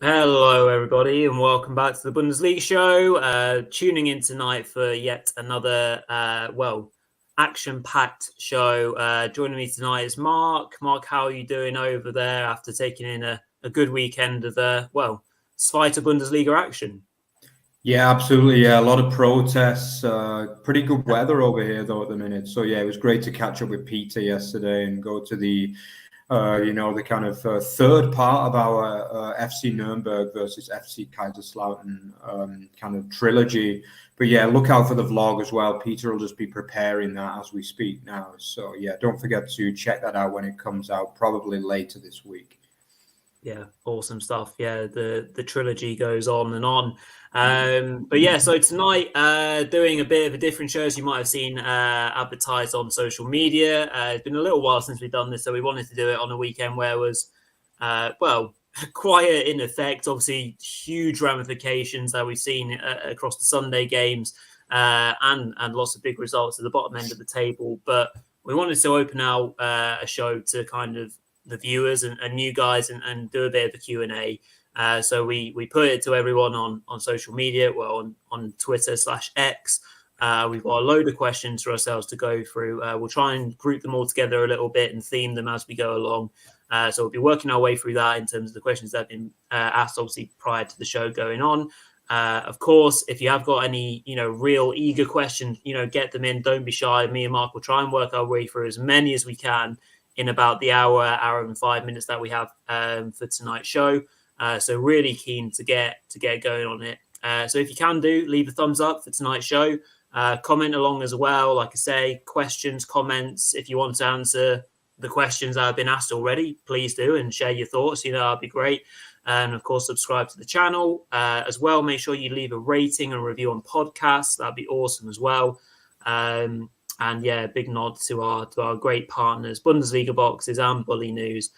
Hello, everybody, and welcome back to the Bundesliga Show. Tuning in tonight for yet another, action-packed show. Joining me tonight is Mark. Mark, how are you doing over there after taking in a good weekend of, Zweite Bundesliga action? Yeah, absolutely. Yeah, a lot of protests. Pretty good weather over here, though, at the minute. So, yeah, it was great to catch up with Peter yesterday and go to the kind of third part of our FC Nuremberg versus FC Kaiserslautern kind of trilogy. But yeah, look out for the vlog as well. Peter will just be preparing that as we speak now. So yeah, don't forget to check that out when it comes out, probably later this week. Yeah, awesome stuff. Yeah, the trilogy goes on and on. But yeah, so tonight, doing a bit of a different show, as you might have seen advertised on social media. It's been a little while since we've done this, so we wanted to do it on a weekend where it was, quiet in effect. Obviously, huge ramifications that we've seen across the Sunday games, and lots of big results at the bottom end of the table. But we wanted to open out a show to kind of the viewers and new guys and do a bit of a Q&A. So we put it to everyone on social media, well, on Twitter/X. We've got a load of questions for ourselves to go through. We'll try and group them all together a little bit and theme them as we go along. So we'll be working our way through that in terms of the questions that have been asked, obviously, prior to the show going on. Of course, if you have got any, real eager questions, get them in. Don't be shy. Me and Mark will try and work our way through as many as we can in about the hour and 5 minutes that we have for tonight's show. So really keen to get going on it. So if you can leave a thumbs up for tonight's show. Comment along as well. Like I say, questions, comments. If you want to answer the questions that have been asked already, please do and share your thoughts. That'd be great. And of course, subscribe to the channel as well. Make sure you leave a rating and review on podcasts. That'd be awesome as well. And yeah, big nod to our great partners, Bundesliga Boxes and Bully News.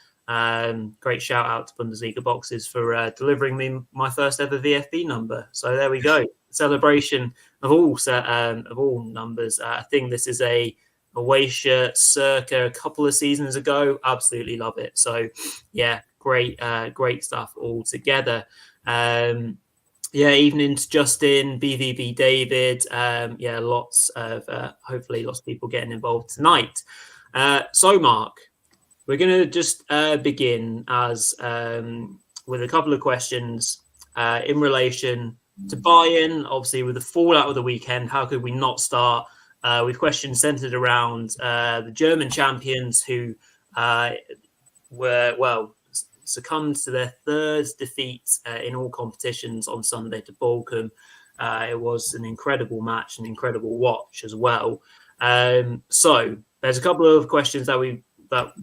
Great shout out to Bundesliga Boxes for delivering me my first ever VFB number. So there we go. Celebration of all numbers. I think this is a away shirt circa a couple of seasons ago. Absolutely love it. So yeah, great stuff all together. Evening to Justin, BVB David. Hopefully lots of people getting involved tonight. So Mark, we're going to just begin as with a couple of questions in relation to Bayern. Obviously, with the fallout of the weekend, how could we not start with questions centered around the German champions who succumbed to their third defeat in all competitions on Sunday to Bochum. It was an incredible match, an incredible watch as well. So there's a couple of questions that we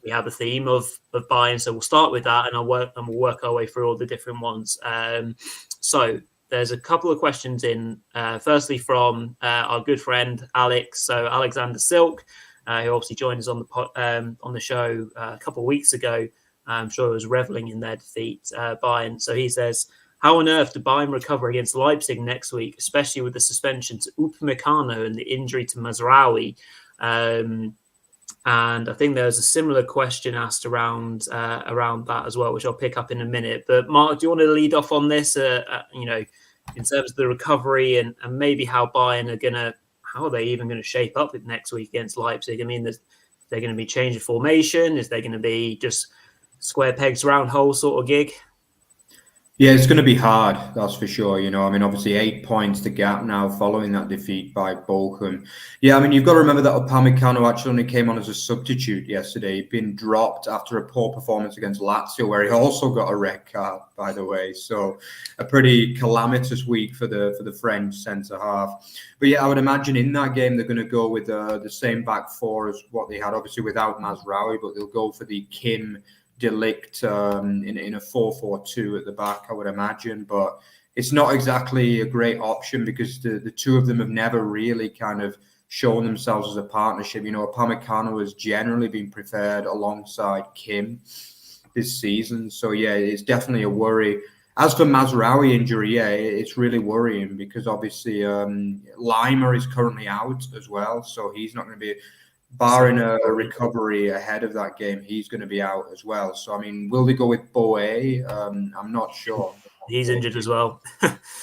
have a theme of Bayern. So we'll start with that, and we'll work our way through all the different ones. So there's a couple of questions in. Firstly, from our good friend Alex. So Alexander Silk, who obviously joined us on the show a couple of weeks ago. I'm sure he was reveling in their defeat, Bayern. So he says, how on earth do Bayern recover against Leipzig next week, especially with the suspension to Upamecano and the injury to Mazraoui? And I think there's a similar question asked around that as well, which I'll pick up in a minute. But Mark, do you want to lead off on this, in terms of the recovery and maybe how Bayern how are they even going to shape up next week against Leipzig? I mean, they're going to be changing formation? Is there going to be just square pegs, round holes sort of gig? Yeah, it's going to be hard, that's for sure. Obviously 8 points the gap now following that defeat by Bochum. Yeah, you've got to remember that Upamecano actually only came on as a substitute yesterday. He'd been dropped after a poor performance against Lazio, where he also got a red card, by the way. So a pretty calamitous week for the French centre-half. But yeah, I would imagine in that game they're going to go with the same back four as what they had, obviously without Mazraoui, but they'll go for the Kim De Ligt in a 4-4-2 at the back, I would imagine. But it's not exactly a great option because the two of them have never really kind of shown themselves as a partnership. Upamecano has generally been preferred alongside Kim this season. So, yeah, it's definitely a worry. As for Mazraoui injury, yeah, it's really worrying because obviously Lima is currently out as well. So he's not going to be... Barring a recovery ahead of that game, he's going to be out as well. So, will they go with Boe? I'm not sure. He's injured as well.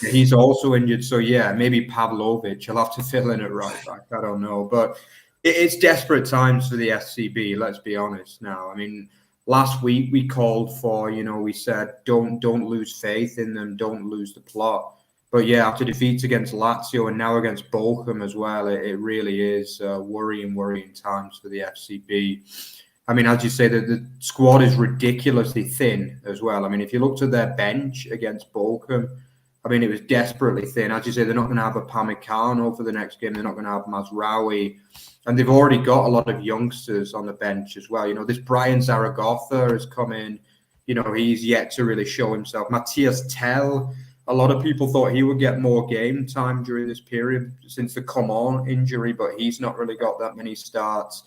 He's also injured. So, yeah, maybe Pavlovic. I'll have to fill in at right back. I don't know. But it's desperate times for the SCB, let's be honest now. I mean, last week we called for, we said, don't lose faith in them, don't lose the plot. But yeah, after defeats against Lazio and now against Bochum as well, it really is worrying times for the FCB. I mean, as you say, the squad is ridiculously thin as well. I mean, if you looked at their bench against Bochum, I mean, it was desperately thin. As you say, they're not going to have a Pamecano for the next game. They're not going to have Mazraoui. And they've already got a lot of youngsters on the bench as well. This Brian Zaragoza has come in. He's yet to really show himself. Matthias Tell, a lot of people thought he would get more game time during this period since the Coman injury, but he's not really got that many starts.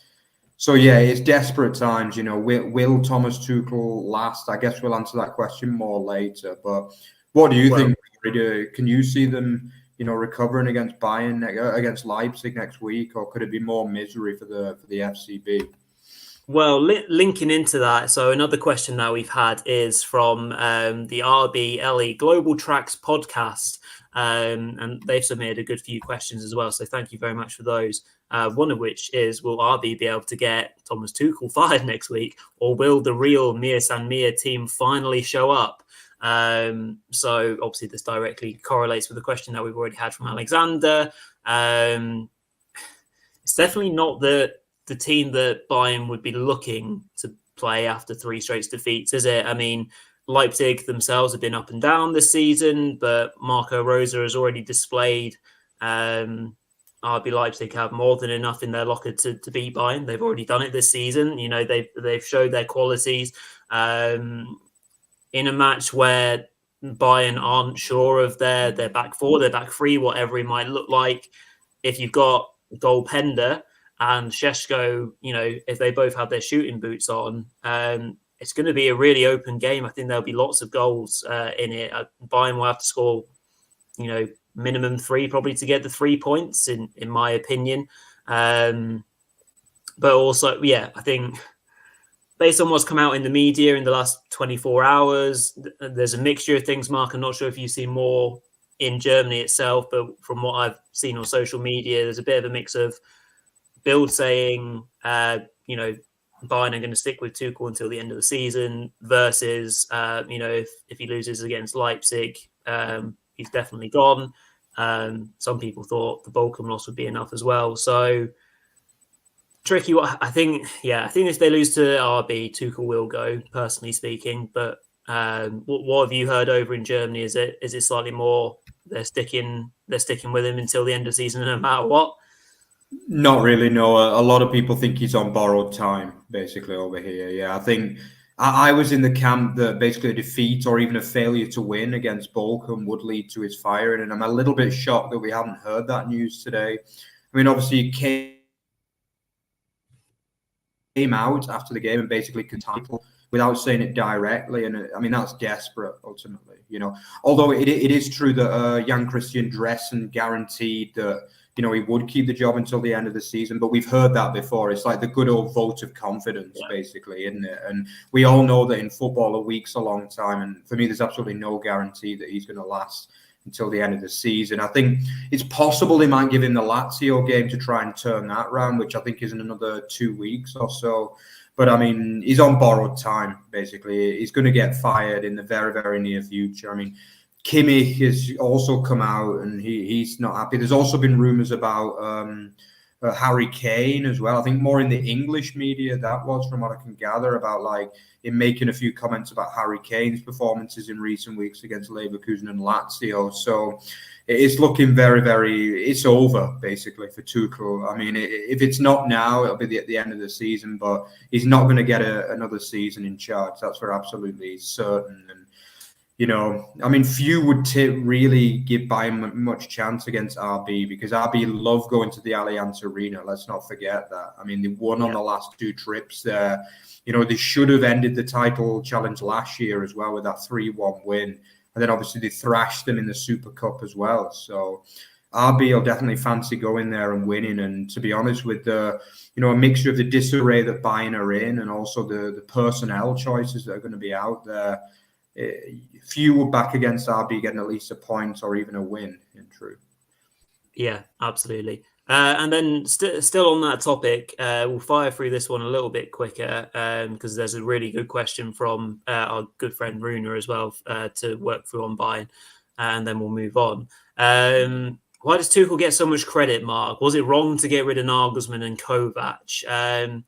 So, yeah, it's desperate times. Will Thomas Tuchel last? I guess we'll answer that question more later. But what do you think? Can you see them, recovering against Bayern, against Leipzig next week, or could it be more misery for the FCB? Well, linking into that, so another question that we've had is from the RBLE Global Tracks podcast, and they've submitted a good few questions as well. So thank you very much for those. One of which is, will RB be able to get Thomas Tuchel fired next week, or will the real Mir San Mir team finally show up? So obviously this directly correlates with the question that we've already had from Alexander. It's definitely not the team that Bayern would be looking to play after 3 straight defeats, is it? I mean, Leipzig themselves have been up and down this season, but Marco Rose has already displayed RB Leipzig have more than enough in their locker to beat Bayern. They've already done it this season. They've showed their qualities in a match where Bayern aren't sure of their back four, their back three, whatever it might look like. If you've got Golpender and Šeško, if they both have their shooting boots on, it's going to be a really open game. I think there'll be lots of goals in it. Bayern will have to score, minimum 3 probably to get the 3 points, in my opinion. But also, yeah, I think based on what's come out in the media in the last 24 hours, there's a mixture of things, Mark. I'm not sure if you see more in Germany itself, but from what I've seen on social media, there's a bit of a mix of Bild saying, Bayern are going to stick with Tuchel until the end of the season versus, if he loses against Leipzig, he's definitely gone. Some people thought the Bochum loss would be enough as well. So tricky. I think if they lose to RB, Tuchel will go, personally speaking. But what have you heard over in Germany? Is it slightly more they're sticking with him until the end of the season, no matter what? Not really, no. A lot of people think he's on borrowed time, basically, over here. Yeah, I think I was in the camp that basically a defeat or even a failure to win against Bochum would lead to his firing, and I'm a little bit shocked that we haven't heard that news today. I mean, obviously, he came out after the game and basically could title without saying it directly, and I mean, that's desperate, ultimately, Although it is true that Jan Christian Dressen guaranteed that he would keep the job until the end of the season, but we've heard that before. It's like the good old vote of confidence, basically, isn't it? And we all know that in football, a week's a long time. And for me, there's absolutely no guarantee that he's going to last until the end of the season. I think it's possible they might give him the Lazio game to try and turn that round, which I think is in another 2 weeks or so. But, I mean, he's on borrowed time, basically. He's going to get fired in the very, very near future. I mean, Kimmich has also come out and he's not happy. There's also been rumours about Harry Kane as well. I think more in the English media, that was, from what I can gather, about like him making a few comments about Harry Kane's performances in recent weeks against Leverkusen and Lazio. So it's looking very, very, it's over basically for Tuchel. I mean, if it's not now, it'll be at the end of the season, but he's not going to get another season in charge. That's for absolutely certain. And I mean, few would really give Bayern much chance against RB because RB love going to the Allianz Arena. Let's not forget that. I mean, they won on the last 2 trips there. They should have ended the title challenge last year as well with that 3-1 win. And then obviously they thrashed them in the Super Cup as well. So RB will definitely fancy going there and winning. And to be honest, with the, a mixture of the disarray that Bayern are in and also the personnel choices that are going to be out there, few were back against RB getting at least a point or even a win, in truth. Yeah, absolutely. And then still on that topic, we'll fire through this one a little bit quicker because there's a really good question from our good friend Runa as well to work through on Bayern, and then we'll move on. Why does Tuchel get so much credit, Mark? Was it wrong to get rid of Nagelsmann and Kovac?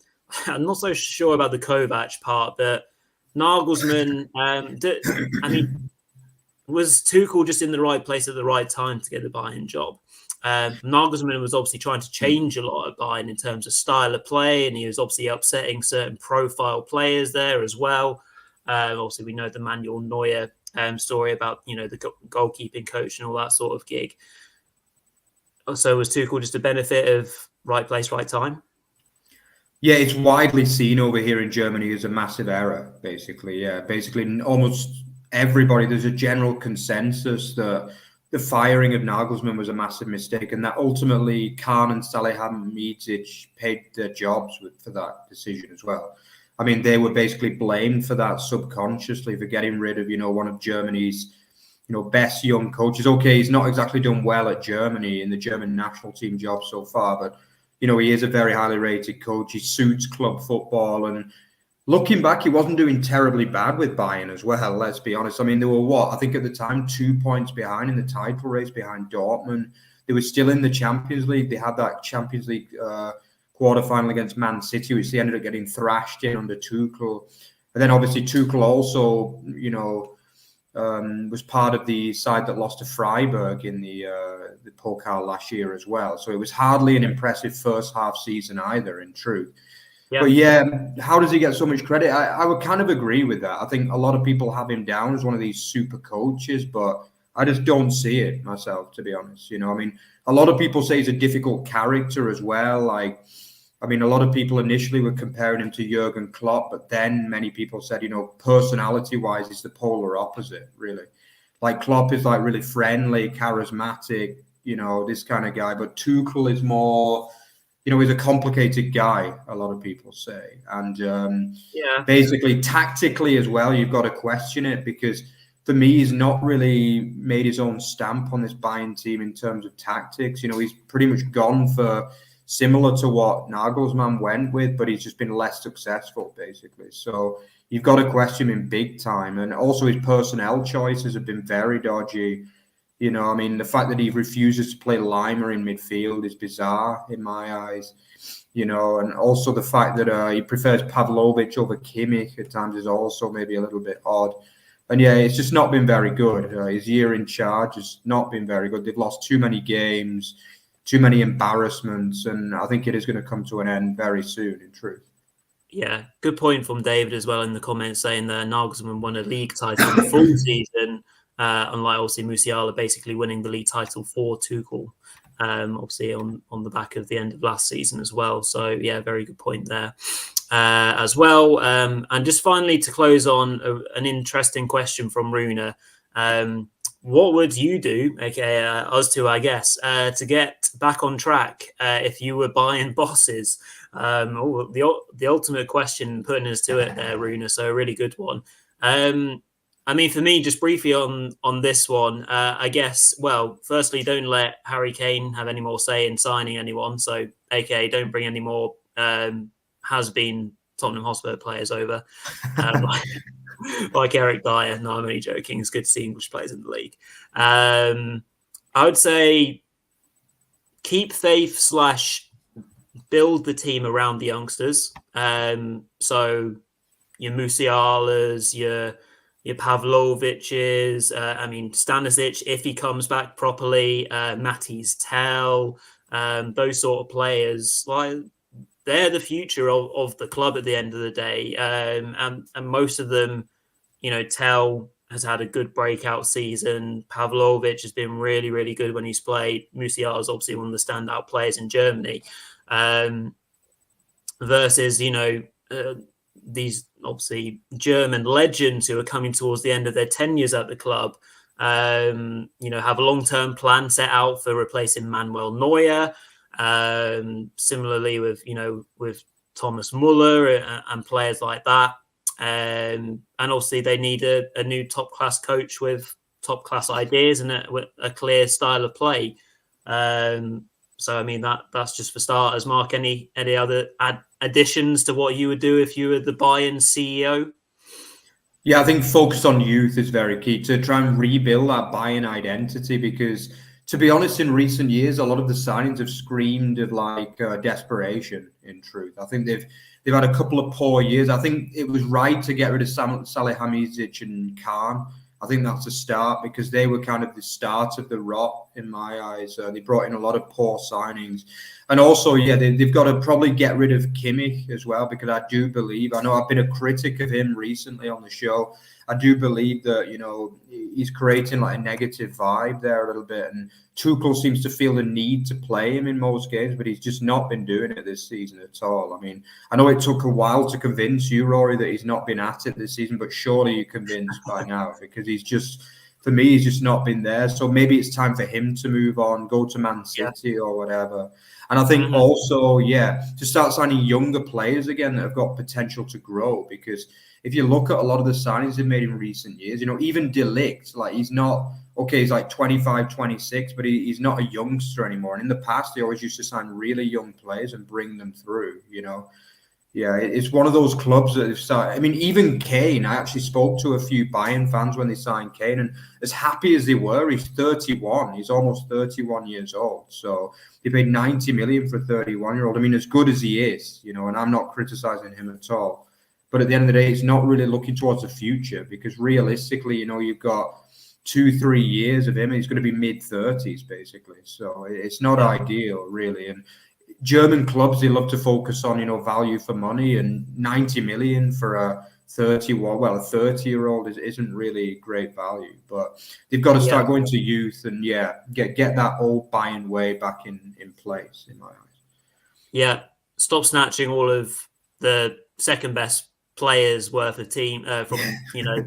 I'm not so sure about the Kovac part, but Nagelsmann, was Tuchel just in the right place at the right time to get the Bayern job? Nagelsmann was obviously trying to change a lot at Bayern in terms of style of play, and he was obviously upsetting certain profile players there as well. Obviously, we know the Manuel Neuer story about the goalkeeping coach and all that sort of gig. So was Tuchel just a benefit of right place, right time? Yeah, it's widely seen over here in Germany as a massive error, basically. Yeah, basically almost everybody, there's a general consensus that the firing of Nagelsmann was a massive mistake, and that ultimately Kahn and Salihamidzic paid their jobs for that decision as well. I mean, they were basically blamed for that subconsciously, for getting rid of, one of Germany's, best young coaches. Okay, he's not exactly done well at Germany in the German national team job so far, but, he is a very highly rated coach. He suits club football, and looking back, he wasn't doing terribly bad with Bayern as well, let's be honest. I mean, they were I think at the time, 2 points behind in the title race behind Dortmund. They were still in the Champions League. They had that Champions League quarterfinal against Man City, which they ended up getting thrashed in under Tuchel. And then obviously Tuchel also, was part of the side that lost to Freiburg in the Pokal last year as well. So it was hardly an impressive first half season either, in truth. Yeah. But yeah, how does he get so much credit? I would kind of agree with that. I think a lot of people have him down as one of these super coaches, but I just don't see it myself, to be honest. I mean, a lot of people say he's a difficult character as well. A lot of people initially were comparing him to Jurgen Klopp, but then many people said, personality-wise, he's the polar opposite, really. Like Klopp is like really friendly, charismatic, this kind of guy, but Tuchel is more... he's a complicated guy, a lot of people say. And basically, tactically as well, you've got to question it because, for me, he's not really made his own stamp on this Bayern team in terms of tactics. He's pretty much gone for similar to what Nagelsmann went with, but he's just been less successful, basically. So you've got to question him big time. And also his personnel choices have been very dodgy. The fact that he refuses to play Lima in midfield is bizarre in my eyes, and also the fact that he prefers Pavlovic over Kimmich at times is also maybe a little bit odd. And yeah, it's just not been very good. His year in charge has not been very good. They've lost too many games, too many embarrassments, and I think it is going to come to an end very soon, in truth. Yeah, good point from David as well in the comments saying that Nagelsmann won a league title in the full season. Unlike obviously Musiala basically winning the league title for Tuchel, obviously on the back of the end of last season as well. So yeah, very good point there as well. And just finally to close on an interesting question from Runa. What would you do, aka us two, I guess, to get back on track if you were Bayern bosses? The ultimate question putting us to it there, Runa. So a really good one. For me, just briefly on this one, I guess, well, firstly, don't let Harry Kane have any more say in signing anyone. So, aka, don't bring any more has-been Tottenham Hotspur players over, like Eric Dyer. No, I'm only joking. It's good to see English players in the league. I would say keep faith / build the team around the youngsters. So your Musialas, your Pavlovic's, Stanisic, if he comes back properly, Matty's Tell, those sort of players, they're the future of the club at the end of the day. And most of them, Tell has had a good breakout season. Pavlovic has been really, really good when he's played. Musiala is obviously one of the standout players in Germany. Versus, these obviously German legends who are coming towards the end of their tenures at the club, have a long-term plan set out for replacing Manuel Neuer. Similarly with Thomas Muller and players like that. and obviously they need a new top class coach with top class ideas and a clear style of play. So I mean that's just for starters. Mark, any other additions to what you would do if you were the Bayern CEO? Yeah, I think focus on youth is very key to try and rebuild that Bayern identity, because to be honest, in recent years, a lot of the signings have screamed of like desperation. In truth, I think they've had a couple of poor years. I think it was right to get rid of Salihamidzic and Khan. I think that's a start, because they were kind of the start of the rot in my eyes. They brought in a lot of poor signings. And also, yeah, they've got to probably get rid of Kimmich as well, because I do believe, I know I've been a critic of him recently on the show. I do believe that, he's creating like a negative vibe there a little bit. And Tuchel seems to feel the need to play him in most games, but he's just not been doing it this season at all. I mean, I know it took a while to convince you, Rory, that he's not been at it this season, but surely you're convinced by now, because he's just, for me, he's just not been there. So maybe it's time for him to move on, go to Man City or whatever. And I think also, to start signing younger players again that have got potential to grow, because if you look at a lot of the signings they've made in recent years, even De Ligt, like he's not, okay, he's like 25, 26, but he's not a youngster anymore. And in the past, they always used to sign really young players and bring them through, Yeah, it's one of those clubs that have started. I mean, even Kane, I actually spoke to a few Bayern fans when they signed Kane, and as happy as they were, he's 31. He's almost 31 years old. So they paid 90 million for a 31-year-old. I mean, as good as he is, and I'm not criticizing him at all. But at the end of the day, it's not really looking towards the future, because realistically, you've got 2-3 years of him. He's going to be mid-30s, basically. So it's not ideal, really. And German clubs, they love to focus on, value for money, and 90 million for a 30-year-old isn't really great value. But they've got to start going to youth and, get that old Bayern way back in place, in my eyes. Yeah, stop snatching all of the second best players worth of team from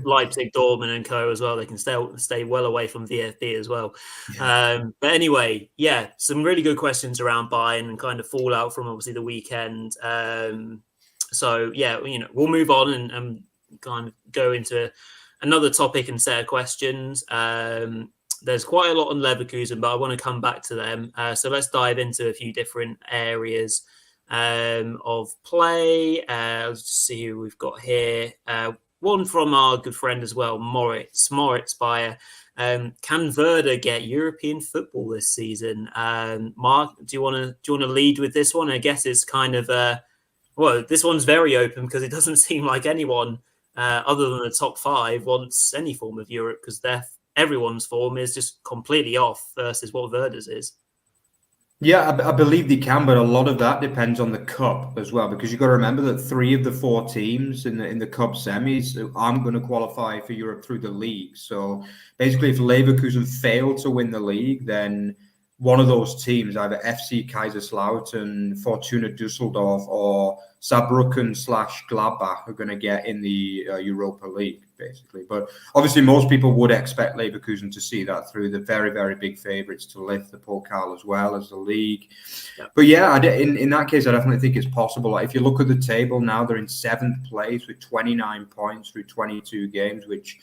Leipzig, Dortmund and co as well. They can stay well away from VfB as well. But anyway, some really good questions around Bayern and kind of fallout from obviously the weekend. So we'll move on and kind of go into another topic and set of questions. There's quite a lot on Leverkusen, but I want to come back to them. So let's dive into a few different areas of play. Let's just see who we've got here. One from our good friend as well, Moritz Bayer. Can Werder get European football this season? Mark, do you want to lead with this one? I guess it's kind of this one's very open, because it doesn't seem like anyone other than the top five wants any form of Europe, because everyone's form is just completely off versus what Werder's is. Yeah, I believe they can, but a lot of that depends on the cup as well, because you've got to remember that 3 of the 4 teams in the cup semis aren't going to qualify for Europe through the league. So basically, if Leverkusen fail to win the league, then one of those teams, either FC Kaiserslautern, Fortuna Düsseldorf, or Saarbrücken/Gladbach, are going to get in the Europa League, basically. But obviously, most people would expect Leverkusen to see that through. The very, very big favourites to lift the Pokal as well as the league. Yeah. But in that case, I definitely think it's possible. Like, if you look at the table now, they're in 7th place with 29 points through 22 games, which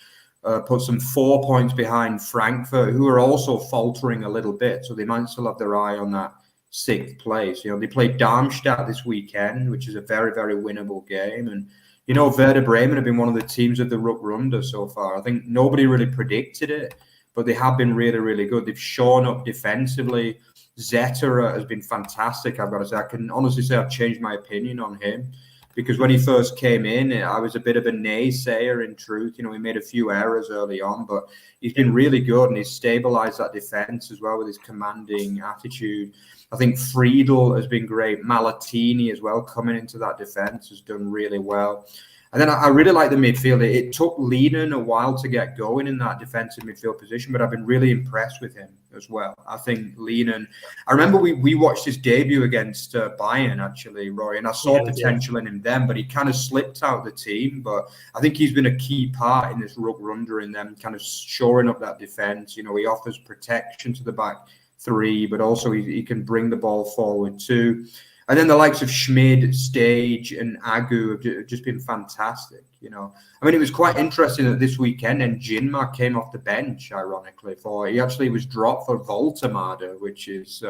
puts them 4 points behind Frankfurt, who are also faltering a little bit. So they might still have their eye on that 6th place. They played Darmstadt this weekend, which is a very, very winnable game. And, Werder Bremen have been one of the teams of the Rückrunde so far. I think nobody really predicted it, but they have been really, really good. They've shown up defensively. Zetterer has been fantastic, I've got to say. I can honestly say I've changed my opinion on him, because when he first came in, I was a bit of a naysayer in truth. He made a few errors early on, but he's been really good, and he's stabilised that defence as well with his commanding attitude. I think Friedel has been great. Malatini as well, coming into that defence, has done really well. And then I really like the midfield. It took Lehnen a while to get going in that defensive midfield position, but I've been really impressed with him as well. I think Lehnen, I remember we watched his debut against Bayern, actually, Rory, and I saw potential in him then, but he kind of slipped out the team. But I think he's been a key part in this Rückrunde in them kind of shoring up that defence. He offers protection to the back 3, but also he can bring the ball forward too. And then the likes of Schmid, Stage, and Agu have just been fantastic. You know, I mean, it was quite interesting that this weekend, and Jinma came off the bench, ironically, he actually was dropped for Voltemade, which is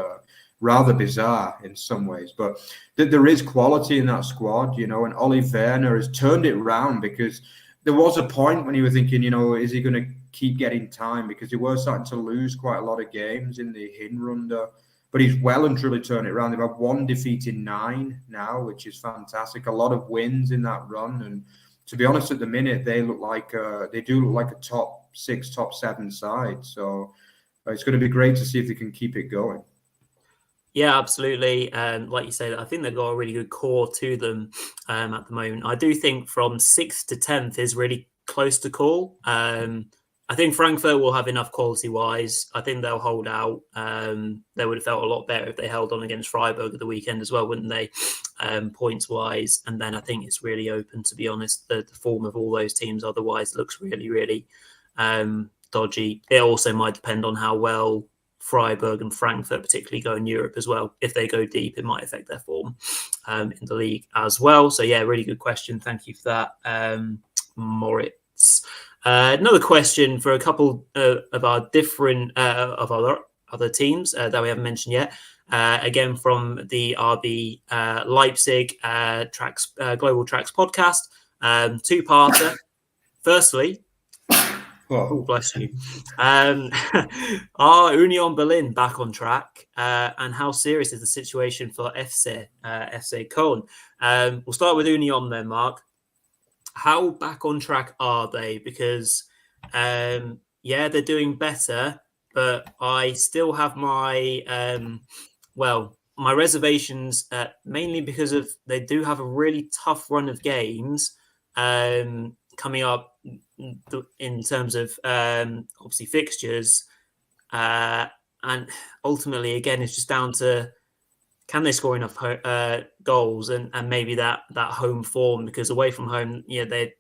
rather bizarre in some ways. But there is quality in that squad, you know, and Oli Werner has turned it around, because there was a point when you were thinking, you know, is he going to keep getting time? Because they were starting to lose quite a lot of games in the Hinrunde. But he's well and truly turned it around. They've had 1 defeat in 9 now, which is fantastic. A lot of wins in that run. And to be honest, at the minute, they do look like a top 6, top 7 side. So it's going to be great to see if they can keep it going. Yeah, absolutely. Like you say, I think they've got a really good core to them at the moment. I do think from 6th to 10th is really close to call. I think Frankfurt will have enough quality-wise. I think they'll hold out. They would have felt a lot better if they held on against Freiburg at the weekend as well, wouldn't they? Points-wise. And then I think it's really open, to be honest. The form of all those teams otherwise looks really, really dodgy. It also might depend on how well Freiburg and Frankfurt particularly go in Europe as well. If they go deep, it might affect their form in the league as well. So, yeah, really good question. Thank you for that, Moritz. Another question for a couple of our different of our other teams that we haven't mentioned yet. Again, from the RB Leipzig Global Tracks podcast. 2-parter. Firstly, oh, bless you. Are Union Berlin back on track? And how serious is the situation for FC Köln? We'll start with Union then, Mark. How back on track are they? Because, they're doing better, but I still have my, my reservations, mainly because of they do have a really tough run of games coming up in terms of, obviously, fixtures. And ultimately, again, it's just down to, can they score enough goals and maybe that home form, because away from home, they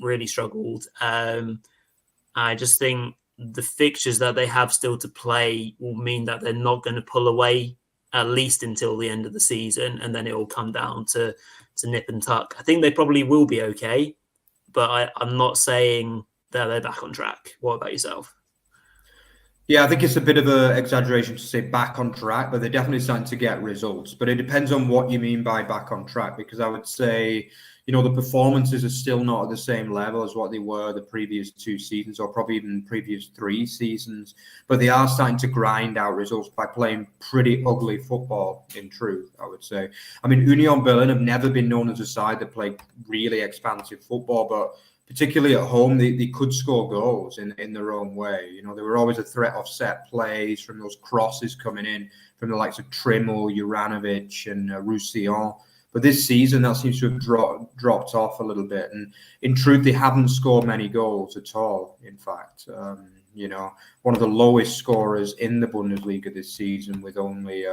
really struggled. I just think the fixtures that they have still to play will mean that they're not going to pull away at least until the end of the season, and then it will come down to nip and tuck. I think they probably will be okay, but I'm not saying that they're back on track. What about yourself? Yeah, I think it's a bit of an exaggeration to say back on track, but they're definitely starting to get results. But it depends on what you mean by back on track, because I would say, the performances are still not at the same level as what they were the previous 2 seasons, or probably even previous 3 seasons. But they are starting to grind out results by playing pretty ugly football, in truth, I would say. I mean, Union Berlin have never been known as a side that play really expansive football, but particularly at home, they could score goals in their own way. They were always a threat of set plays from those crosses coming in from the likes of Trimmel, Juranovic, and Roussillon. But this season, that seems to have dropped off a little bit. And in truth, they haven't scored many goals at all, in fact. One of the lowest scorers in the Bundesliga this season, with only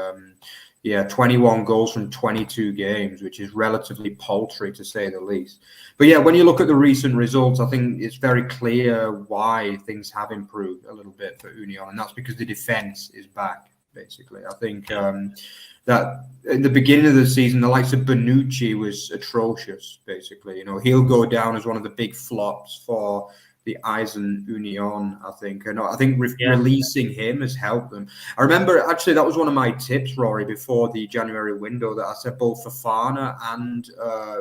21 goals from 22 games, which is relatively paltry to say the least. But yeah, when you look at the recent results, I think it's very clear why things have improved a little bit for Union, and that's because the defence is back, basically. I think that in the beginning of the season, the likes of Bonucci was atrocious, basically. He'll go down as one of the big flops for the Eisen Union, I think. And I think releasing him has helped them. I remember, actually, that was one of my tips, Rory, before the January window, that I said both Fofana and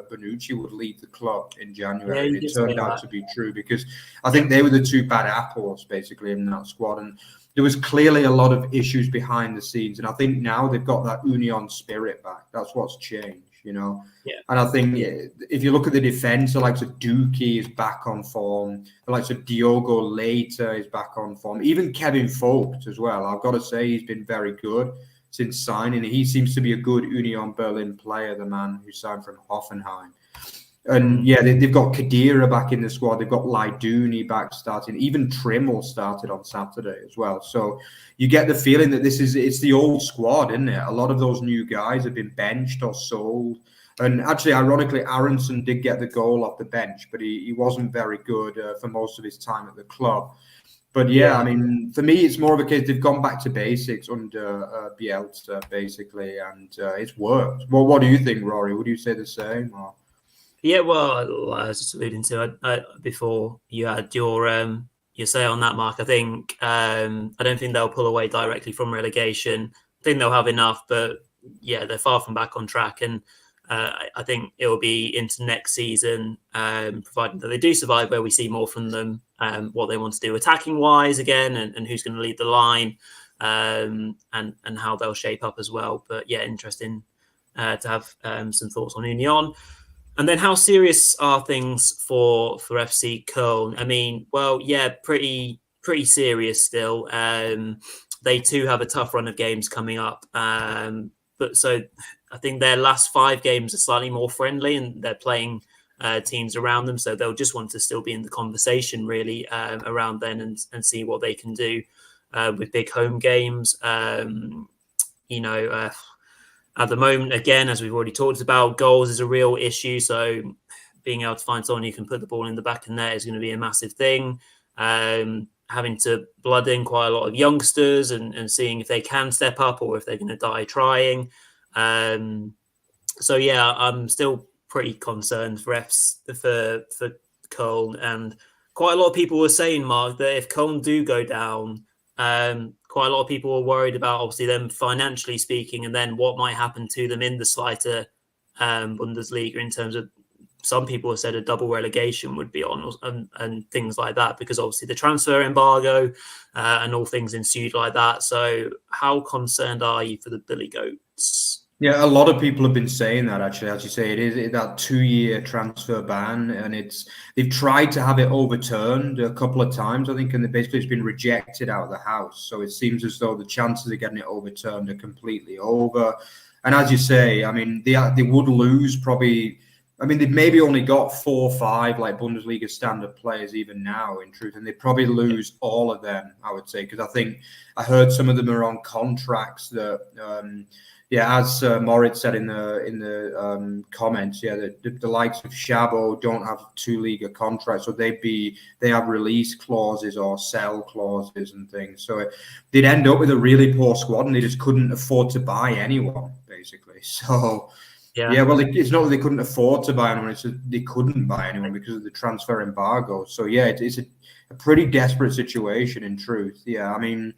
Bonucci would leave the club in January. And it turned out to be true, because I think they were the 2 bad apples, basically, in that squad. And there was clearly a lot of issues behind the scenes. And I think now they've got that Union spirit back. That's what's changed. Yeah. And I think if you look at the defence, the likes of Dookie is back on form. The likes of Diogo Leite is back on form. Even Kevin Vogt as well. I've got to say he's been very good since signing. He seems to be a good Union Berlin player, the man who signed from Hoffenheim. And they've got Khedira back in the squad. They've got Laidouni back starting. Even Trimmel started on Saturday as well. So you get the feeling that it's the old squad, isn't it? A lot of those new guys have been benched or sold. And actually, ironically, Aronson did get the goal off the bench, but he wasn't very good for most of his time at the club. But yeah, I mean, for me, it's more of a case they've gone back to basics under Bielsa, basically, and it's worked. Well, what do you think, Rory? Would you say the same? Or? Yeah, well, I was just alluding to before you had your say on that, Mark. I think I don't think they'll pull away directly from relegation. I think they'll have enough, but yeah, they're far from back on track, and I think it will be into next season, provided that they do survive, where we see more from them, what they want to do attacking wise again, and who's going to lead the line, and how they'll shape up as well. But yeah, interesting to have some thoughts on Union. And then how serious are things for FC Köln? I mean, well, yeah, pretty serious still. They too have a tough run of games coming up. But so I think their last 5 games are slightly more friendly, and they're playing teams around them. So they'll just want to still be in the conversation really around then and see what they can do with big home games. At the moment, again, as we've already talked about, goals is a real issue. So being able to find someone who can put the ball in the back of the net is going to be a massive thing. Having to blood in quite a lot of youngsters and seeing if they can step up or if they're going to die trying. So yeah, I'm still pretty concerned for Köln, and quite a lot of people were saying, Mark, that if Köln do go down, quite a lot of people were worried about obviously them financially speaking, and then what might happen to them in the Zweite Bundesliga in terms of, some people have said a double relegation would be on and things like that, because obviously the transfer embargo and all things ensued like that. So how concerned are you for the Billy Goats? Yeah, a lot of people have been saying that, actually. As you say, it is that 2-year transfer ban, and they've tried to have it overturned a couple of times, I think, and basically it's been rejected out of the House. So it seems as though the chances of getting it overturned are completely over. And as you say, I mean, they would lose probably. I mean, they've maybe only got 4 or 5 like Bundesliga standard players even now, in truth, and they probably lose all of them, I would say, because I think I heard some of them are on contracts that. As Moritz said in the comments, the likes of Szabo don't have 2 Liga contracts, so they have release clauses or sell clauses and things. So they'd end up with a really poor squad, and they just couldn't afford to buy anyone, basically. So well, it's not that they couldn't afford to buy anyone; it's that they couldn't buy anyone because of the transfer embargo. So it's a pretty desperate situation, in truth. Yeah, I mean.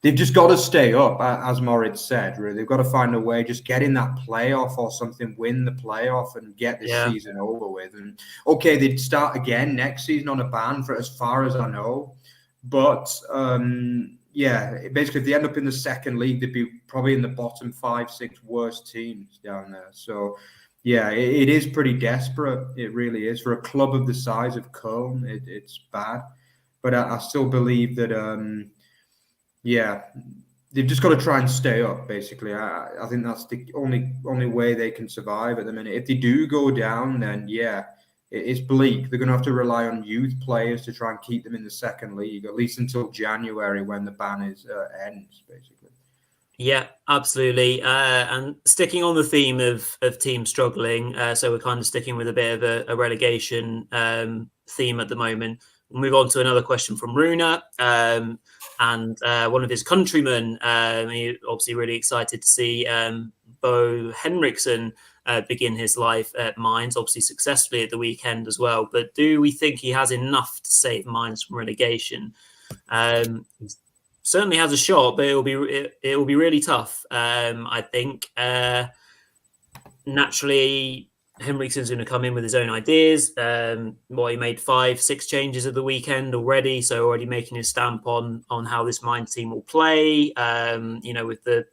They've just got to stay up, as Moritz said. Really, they've got to find a way, just get in that playoff or something, win the playoff, and get this season over with. And okay, they'd start again next season on a ban, for as far as I know. But basically, if they end up in the second league, they'd be probably in the bottom 5, 6 worst teams down there. So it is pretty desperate. It really is, for a club of the size of Köln. It's bad, but I still believe that. They've just got to try and stay up, basically. I think that's the only way they can survive at the minute. If they do go down, then it's bleak. They're going to have to rely on youth players to try and keep them in the second league, at least until January, when the ban ends, basically. Yeah, absolutely. And sticking on the theme of teams struggling, so we're kind of sticking with a bit of a relegation theme at the moment. We'll move on to another question from Runa. And one of his countrymen, he obviously really excited to see Bo Henriksen begin his life at Mainz, obviously successfully at the weekend as well. But do we think he has enough to save Mainz from relegation? He certainly has a shot, but it will be really tough. I think naturally. Henriksen's going to come in with his own ideas. He made 5, 6 changes at the weekend already, so already making his stamp on how this Mainz team will play. With the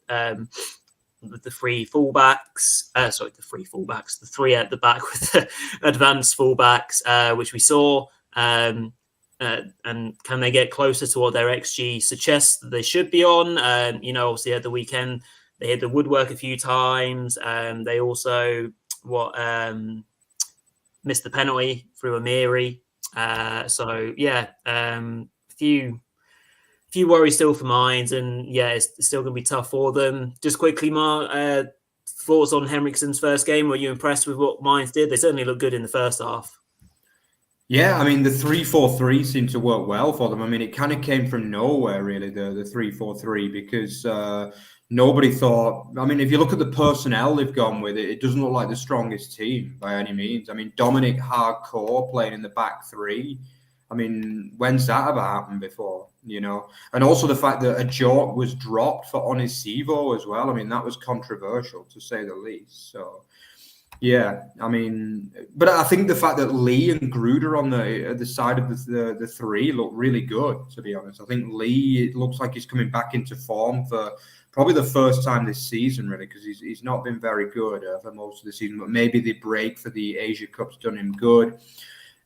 3 fullbacks, the 3 at the back with the advanced fullbacks, which we saw. And can they get closer to what their XG suggests that they should be on? Obviously at the weekend they hit the woodwork a few times. They also missed the penalty through Amiri. Few worries still for Mainz, and it's still going to be tough for them. Just quickly, Mark, thoughts on Henriksen's first game? Were you impressed with what Mainz did? They certainly looked good in the first half. Yeah, I mean, the 3-4-3 seemed to work well for them. I mean, it kind of came from nowhere, really, the 3-4-3, because nobody thought... I mean, if you look at the personnel they've gone with, it doesn't look like the strongest team by any means. I mean, Dominic hardcore playing in the back three. I mean, when's that ever happened before, you know? And also the fact that a Jork was dropped for Onisivo as well. I mean, that was controversial, to say the least. So... yeah, I mean, but I think the fact that Lee and Gruder on the side of the three look really good, to be honest. I think Lee, it looks like he's coming back into form for probably the first time this season, really, because he's not been very good for most of the season, but maybe the break for the Asia Cup's done him good.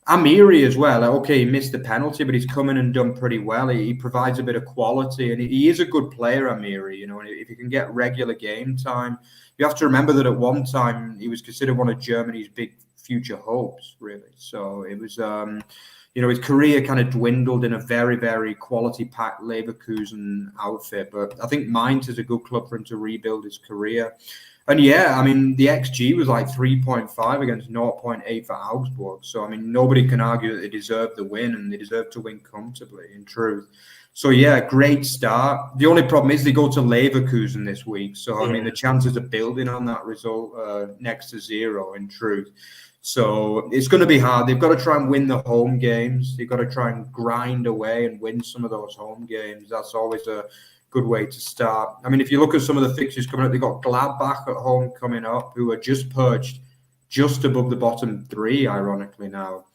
Amiri as well. Okay, he missed the penalty, but he's come in and done pretty well. He provides a bit of quality, and he is a good player, Amiri, you know, and if he can get regular game time. You have to remember that at one time he was considered one of Germany's big future hopes, really. So it was, you know, his career kind of dwindled in a very, very quality-packed Leverkusen outfit. But I think Mainz is a good club for him to rebuild his career. And yeah, I mean, the XG was like 3.5 against 0.8 for Augsburg. So, I mean, nobody can argue that they deserve the win, and they deserve to win comfortably, in truth. So, yeah, great start. The only problem is they go to Leverkusen this week. So, I mean, the chances of building on that result next to zero, in truth. So, it's going to be hard. They've got to try and win the home games. They've got to try and grind away and win some of those home games. That's always a good way to start. I mean, if you look at some of the fixtures coming up, they've got Gladbach at home coming up, who are just perched just above the bottom three, ironically, now.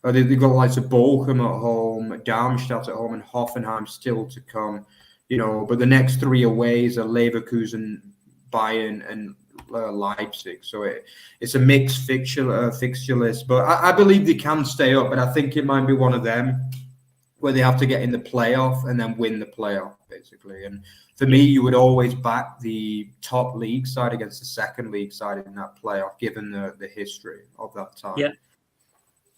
They've got likes of Bochum at home, Darmstadt at home, and Hoffenheim still to come. You know, but the next three aways are Leverkusen, Bayern, and Leipzig. So it's a mixed fixture list. But I believe they can stay up, but I think it might be one of them where they have to get in the playoff and then win the playoff, basically. And for me, you would always back the top league side against the second league side in that playoff, given the history of that time. Yeah.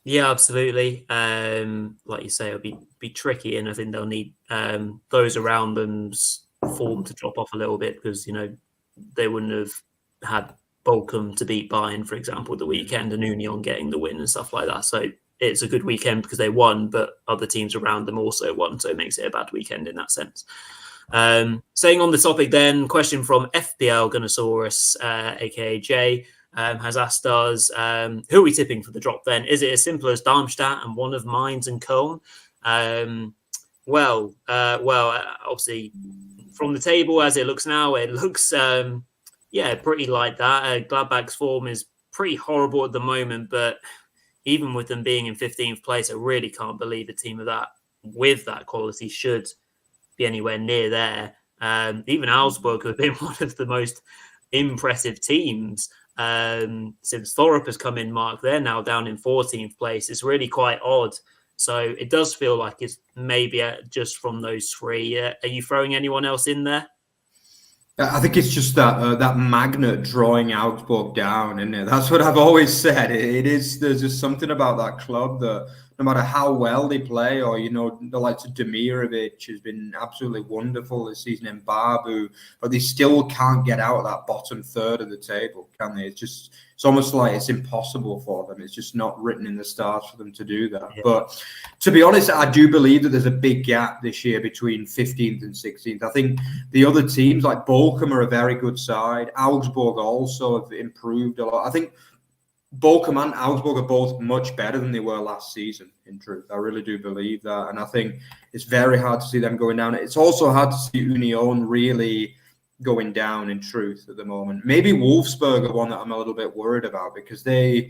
Yeah, absolutely. Like you say, it'll be tricky, and I think they'll need those around them's form to drop off a little bit, because, you know, they wouldn't have had Bochum to beat Bayern, for example, the weekend, and Union getting the win and stuff like that. So it's a good weekend because they won, but other teams around them also won, so it makes it a bad weekend in that sense. Staying on the topic then, question from FPL Gunnosaurus, aka Jay. Has asked us, who are we tipping for the drop then? Is it as simple as Darmstadt and one of Mainz and Köln? Well, obviously, from the table as it looks now, it looks, pretty like that. Gladbach's form is pretty horrible at the moment, but even with them being in 15th place, I really can't believe a team of that, with that quality, should be anywhere near there. Even Augsburg, who have been one of the most impressive teams since Thorup has come in, Mark, they're now down in 14th place. It's really quite odd. So it does feel like it's maybe just from those three. Are you throwing anyone else in there? I think it's just that magnet drawing Augsburg down, isn't it? That's what I've always said. It is. There's just something about that club that no matter how well they play, or, you know, the likes of Demirovic has been absolutely wonderful this season, in Barbu, but they still can't get out of that bottom third of the table, can they? It's almost like it's impossible for them. It's just not written in the stars for them to do that. Yeah. But to be honest, I do believe that there's a big gap this year between 15th and 16th. I think the other teams like Bochum are a very good side. Augsburg also have improved a lot. I think Bochum and Augsburg are both much better than they were last season, in truth. I really do believe that. And I think it's very hard to see them going down. It's also hard to see Union really going down, in truth, at the moment. Maybe Wolfsburg are one that I'm a little bit worried about, because they're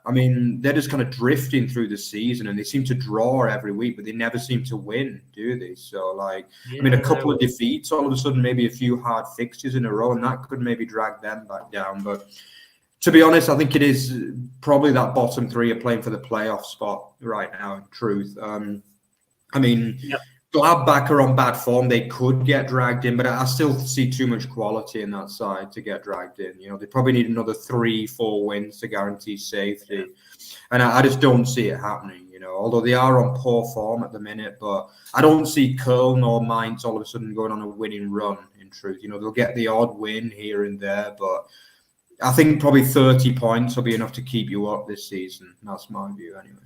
just kind of drifting through the season, and they seem to draw every week, but they never seem to win, do they? So, a couple of defeats, all of a sudden, maybe a few hard fixtures in a row, and that could maybe drag them back down. But to be honest, I think it is probably that bottom three are playing for the playoff spot right now, in truth. Gladbach are on bad form. They could get dragged in, but I still see too much quality in that side to get dragged in. You know, they probably need another 3-4 wins to guarantee safety. Yeah. And I just don't see it happening, you know, although they are on poor form at the minute. But I don't see Köln or Mainz all of a sudden going on a winning run, in truth. You know, they'll get the odd win here and there, but I think probably 30 points will be enough to keep you up this season. That's my view anyway.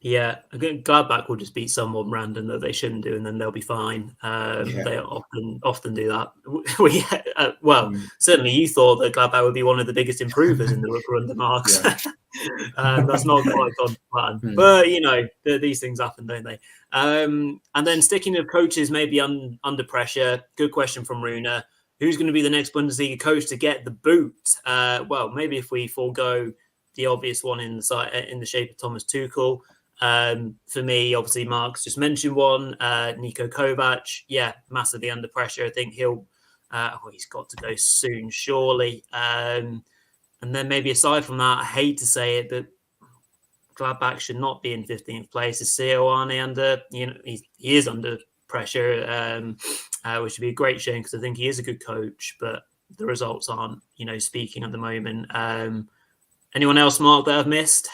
Yeah, I think Gladbach will just beat someone random that they shouldn't do, and then they'll be fine. They often do that. Certainly you thought that Gladbach would be one of the biggest improvers in the Rückrunde marks. That's not quite gone to plan. But, these things happen, don't they? And then sticking with coaches maybe under pressure, good question from Runa. Who's going to be the next Bundesliga coach to get the boot? Maybe if we forego the obvious one in the shape of Thomas Tuchel. For me, obviously, Mark's just mentioned one, Niko Kovac. Yeah, massively under pressure. I think he's got to go soon, surely. And then maybe aside from that, I hate to say it, but Gladbach should not be in 15th place. Is Seoane under, he is under pressure, which would be a great shame because I think he is a good coach, but the results aren't, speaking at the moment. Anyone else, Mark, that I've missed?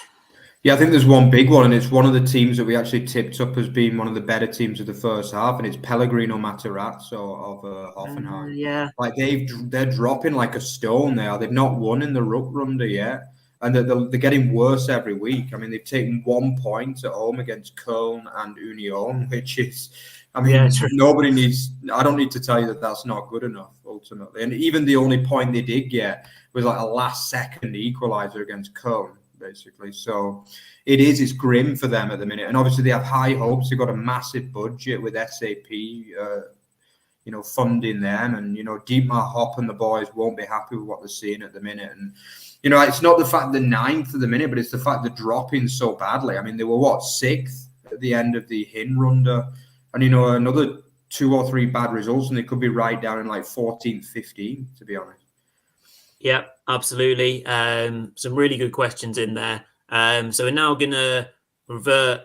Yeah, I think there's one big one, and it's one of the teams that we actually tipped up as being one of the better teams of the first half, and it's Pellegrino Matarazzo of Hoffenheim. Yeah, like they're dropping like a stone there. They've not won in the Rückrunde yet, and they're getting worse every week. I mean, they've taken 1 point at home against Köln and Union, which is, nobody needs. I don't need to tell you that that's not good enough ultimately. And even the only point they did get was like a last-second equaliser against Köln, basically. So it's grim for them at the minute. And obviously they have high hopes. They've got a massive budget with SAP, funding them. And, Dietmar Hopp and the boys won't be happy with what they're seeing at the minute. And, it's not the fact they're ninth at the minute, but it's the fact they're dropping so badly. I mean, they were, sixth at the end of the Hinrunde? And, another 2 or 3 bad results, and they could be right down in like 14th, 15th, to be honest. Yeah, absolutely. Some really good questions in there. So we're now going to revert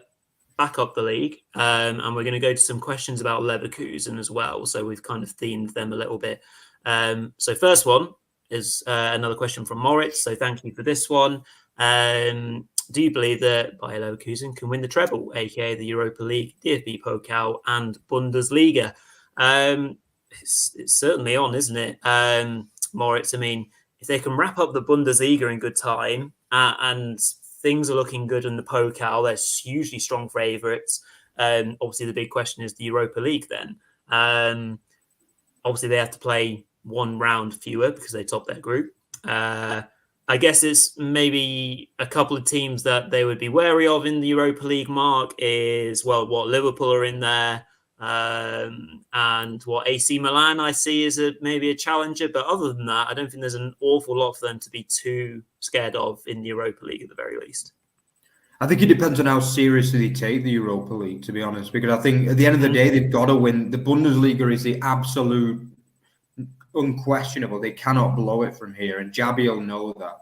back up the league, and we're going to go to some questions about Leverkusen as well. So we've kind of themed them a little bit. So first one is another question from Moritz. So thank you for this one. Do you believe that Bayer Leverkusen can win the treble, aka the Europa League, DFB Pokal, and Bundesliga? It's certainly on, isn't it? Moritz, I mean, if they can wrap up the Bundesliga in good time and things are looking good in the Pokal, they're hugely strong favourites. Obviously, the big question is the Europa League then. Obviously, they have to play 1 round fewer because they top their group. I guess it's maybe a couple of teams that they would be wary of in the Europa League, Mark, is, what Liverpool are in there. And what AC Milan I see is maybe a challenger, but other than that, I don't think there's an awful lot for them to be too scared of in the Europa League at the very least. I think it depends on how seriously they take the Europa League, to be honest, because I think at the end of the day, they've got to win. The Bundesliga is the absolute unquestionable. They cannot blow it from here, and Jabi will know that.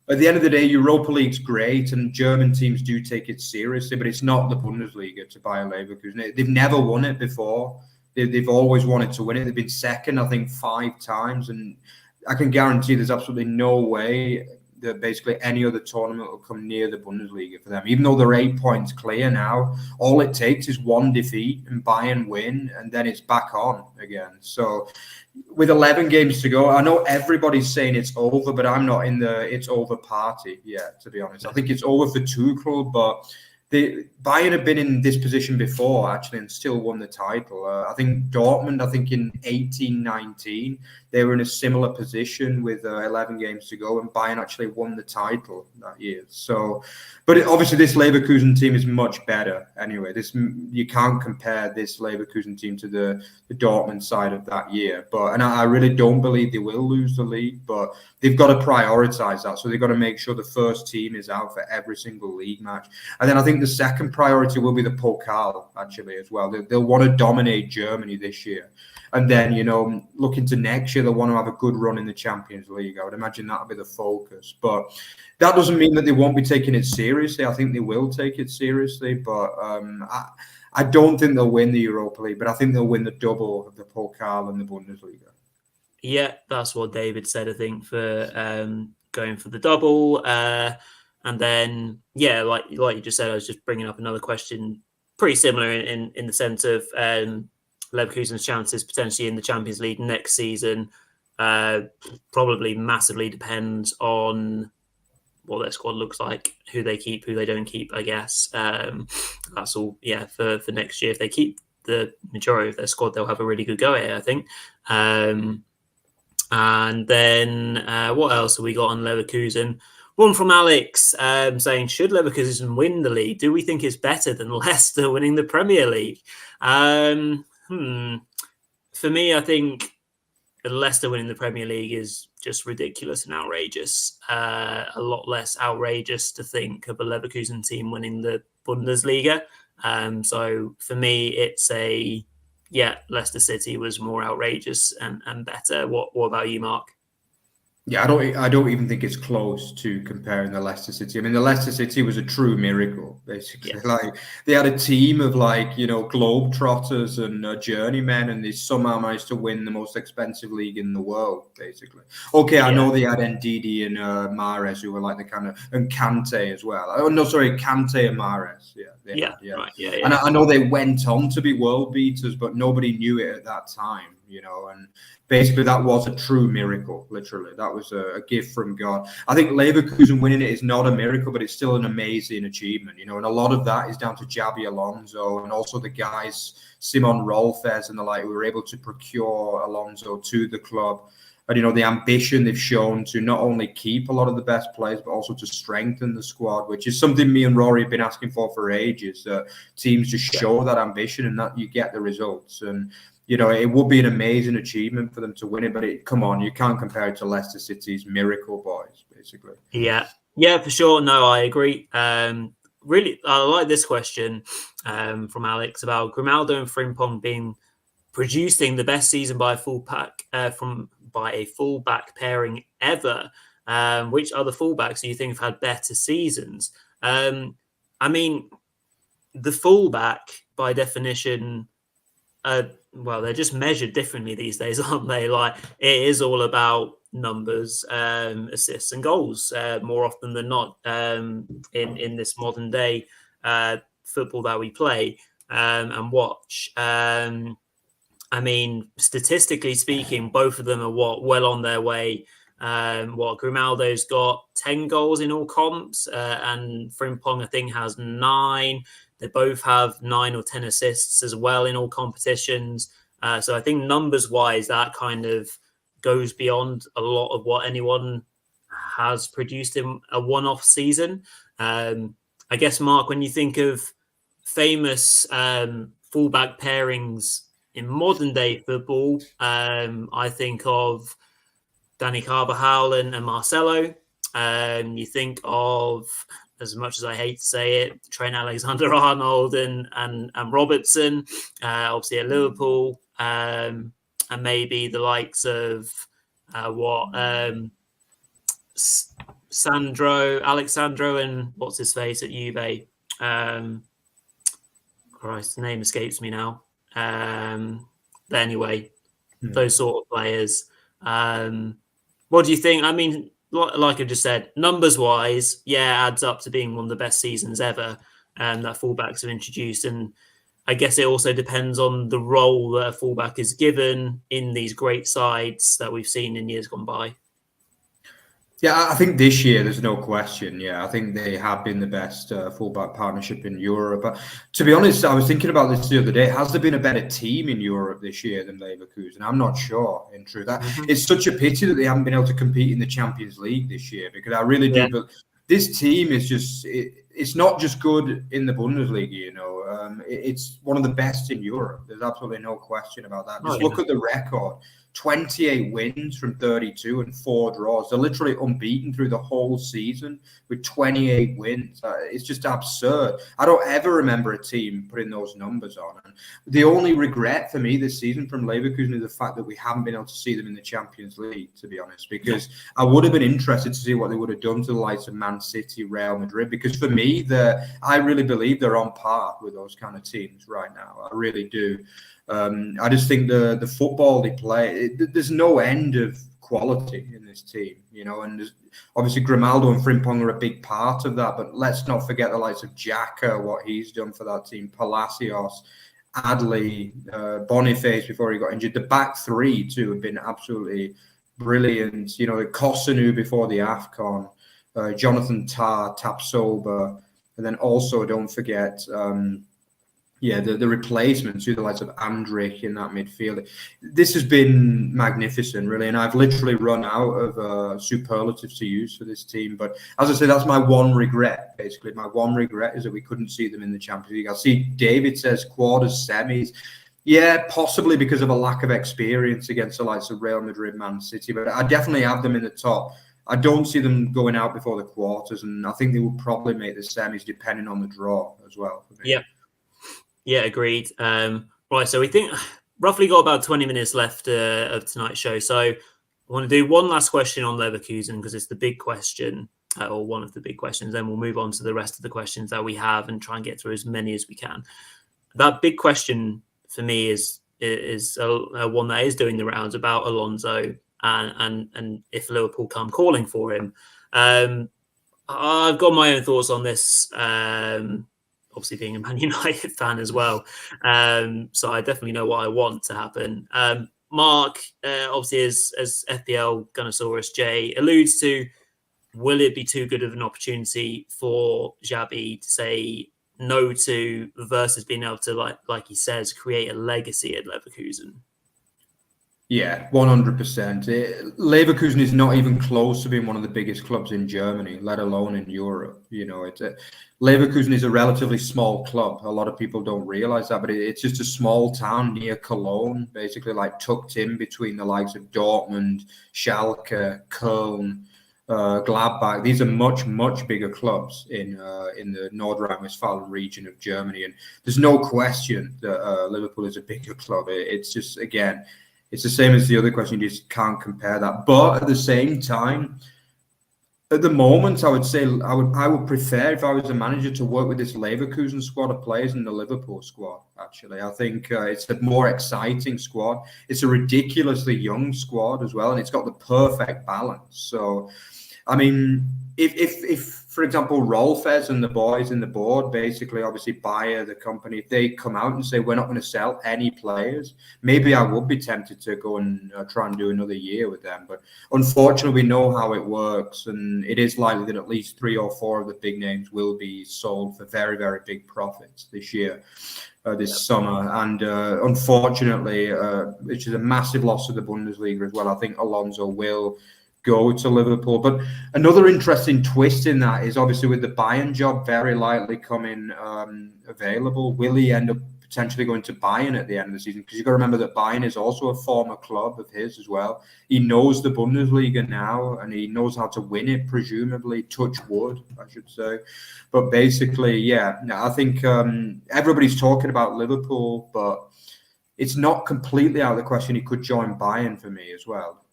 At the end of the day, Europa League's great, and German teams do take it seriously, but it's not the Bundesliga to Bayer Leverkusen. They've never won it before. They've always wanted to win it. They've been second, I think, 5 times, and I can guarantee there's absolutely no way that basically any other tournament will come near the Bundesliga for them. Even though they're 8 points clear now, all it takes is 1 defeat and Bayern win, and then it's back on again. So with 11 games to go, I know everybody's saying it's over, but I'm not in the it's over party yet, to be honest. I think it's over for Tuchel, but Bayern have been in this position before, actually, and still won the title. I think Dortmund, in 18-19, they were in a similar position with 11 games to go, and Bayern actually won the title that year. So, but obviously this Leverkusen team is much better anyway. You can't compare this Leverkusen team to the Dortmund side of that year. And I really don't believe they will lose the league, but they've got to prioritise that. So they've got to make sure the first team is out for every single league match. And then I think the second priority will be the Pokal, actually, as well. They'll want to dominate Germany this year. And then, look into next year, they'll want to have a good run in the Champions League. I would imagine that'll be the focus. But that doesn't mean that they won't be taking it seriously. I think they will take it seriously. But I don't think they'll win the Europa League, but I think they'll win the double of the Pokal and the Bundesliga. Yeah, that's what David said, I think, for going for the double. And then, like you just said, I was just bringing up another question, pretty similar in the sense of Leverkusen's chances potentially in the Champions League next season. Probably massively depends on what their squad looks like, who they keep, who they don't keep, I guess. That's all, for next year. If they keep the majority of their squad, they'll have a really good go at it, I think. And then what else have we got on Leverkusen? One from Alex saying, should Leverkusen win the league? Do we think it's better than Leicester winning the Premier League? For me, I think Leicester winning the Premier League is just ridiculous and outrageous. A lot less outrageous to think of a Leverkusen team winning the Bundesliga. So for me, it's Leicester City was more outrageous and better. What about you, Mark? Yeah, I don't even think it's close to comparing the Leicester City. I mean, the Leicester City was a true miracle, basically. Yeah. Like, they had a team of globetrotters and journeymen, and they somehow managed to win the most expensive league in the world, basically. Okay, I know they had Ndidi and Mahrez, who were like the kind of, and Kante as well. Oh no, sorry, Kante and Mahrez. Right. And I know they went on to be world beaters, but nobody knew it at that time. And basically that was a true miracle, literally. That was a gift from God. I think Leverkusen winning it is not a miracle, but it's still an amazing achievement, and a lot of that is down to Xabi Alonso and also the guys, Simon Rolfes and the like, who were able to procure Alonso to the club. And, the ambition they've shown to not only keep a lot of the best players, but also to strengthen the squad, which is something me and Rory have been asking for ages. Teams just show that ambition and that you get the results. And, it would be an amazing achievement for them to win it, but come on, you can't compare it to Leicester City's miracle boys, basically. Yeah, for sure. No, I agree. Really, I like this question from Alex about Grimaldo and Frimpong producing the best season by a fullback pairing ever. Which other fullbacks do you think have had better seasons? I mean, the fullback by definition, they're just measured differently these days, aren't they? Like, it is all about numbers, assists and goals more often than not in this modern day football that we play and watch. I mean, statistically speaking, both of them are well on their way. Grimaldo's got 10 goals in all comps, and Frimpong, I think, has 9. They both have 9 or 10 assists as well in all competitions. So I think numbers-wise, that kind of goes beyond a lot of what anyone has produced in a one-off season. I guess, Mark, when you think of famous fullback pairings in modern-day football, I think of Dani Carvajal and Marcelo. You think of, as much as I hate to say it, Trent Alexander-Arnold and Robertson, obviously at Liverpool, and maybe the likes of Alexandro and what's his face at Juve. Christ, the name escapes me now. But anyway, those sort of players. What do you think? I mean, like I just said, numbers-wise, adds up to being one of the best seasons ever that fullbacks have introduced. And I guess it also depends on the role that a fullback is given in these great sides that we've seen in years gone by. Yeah, I think this year, there's no question. Yeah, I think they have been the best fullback partnership in Europe. But to be honest, I was thinking about this the other day. Has there been a better team in Europe this year than Leverkusen? I'm not sure, in truth. It's such a pity that they haven't been able to compete in the Champions League this year, because I really do. But this team is just, it's not just good in the Bundesliga, it's one of the best in Europe. There's absolutely no question about that. Just look at the record. 28 wins from 32 and 4 draws. They're literally unbeaten through the whole season with 28 wins. It's just absurd. I don't ever remember a team putting those numbers on. And the only regret for me this season from Leverkusen is the fact that we haven't been able to see them in the Champions League, to be honest, because I would have been interested to see what they would have done to the likes of Man City, Real Madrid, because for me, I really believe they're on par with those kind of teams right now. I really do. I just think the football they play, there's no end of quality in this team, and obviously Grimaldo and Frimpong are a big part of that, but let's not forget the likes of Xhaka, what he's done for that team, Palacios, Adley, Boniface before he got injured. The back three too have been absolutely brilliant. You know, Kosunu before the AFCON, Jonathan Tah, Tapsoba, and then also don't forget, the replacements, the likes of Andrich in that midfield. This has been magnificent, really, and I've literally run out of superlatives to use for this team. But as I say, that's my one regret, basically. My one regret is that we couldn't see them in the Champions League. I see David says quarters, semis. Yeah, possibly because of a lack of experience against the likes of Real Madrid, Man City, but I definitely have them in the top. I don't see them going out before the quarters, and I think they will probably make the semis depending on the draw as well. Yeah, agreed. Right, so we think roughly got about 20 minutes left of tonight's show. So I want to do one last question on Leverkusen because it's the big question, or one of the big questions. Then we'll move on to the rest of the questions that we have and try and get through as many as we can. That big question for me is one that is doing the rounds about Alonso and if Liverpool come calling for him. I've got my own thoughts on this. Obviously being a Man United fan as well. So I definitely know what I want to happen. Mark, obviously as FPL Gunnosaurus J alludes to, will it be too good of an opportunity for Xabi to say no to versus being able to, like he says, create a legacy at Leverkusen? Yeah, 100%. Leverkusen is not even close to being one of the biggest clubs in Germany, let alone in Europe. You know, Leverkusen is a relatively small club. A lot of people don't realize that, but it's just a small town near Cologne, basically like tucked in between the likes of Dortmund, Schalke, Köln, Gladbach. These are much, much bigger clubs in the North Rhine-Westphalia region of Germany, and there's no question that Liverpool is a bigger club. It's just, again, it's the same as the other question. You just can't compare that. But at the same time, at the moment, I would say I would prefer, if I was a manager, to work with this Leverkusen squad of players than the Liverpool squad. Actually, I think it's a more exciting squad. It's a ridiculously young squad as well, and it's got the perfect balance. So, I mean, if for example, Rolfes and the boys in the board, basically, obviously Bayer, the company, if they come out and say we're not going to sell any players, maybe I would be tempted to go and try and do another year with them. But unfortunately, we know how it works, and it is likely that at least 3 or 4 of the big names will be sold for very, very big profits this year. This summer, and unfortunately, which is a massive loss to the Bundesliga as well. I think Alonso will go to Liverpool. But another interesting twist in that is obviously with the Bayern job very likely coming available, will he end up potentially going to Bayern at the end of the season? Because you've got to remember that Bayern is also a former club of his as well. He knows the Bundesliga now, and he knows how to win it, presumably. Touch wood, I should say. But basically, yeah, I think everybody's talking about Liverpool, but it's not completely out of the question he could join Bayern for me as well.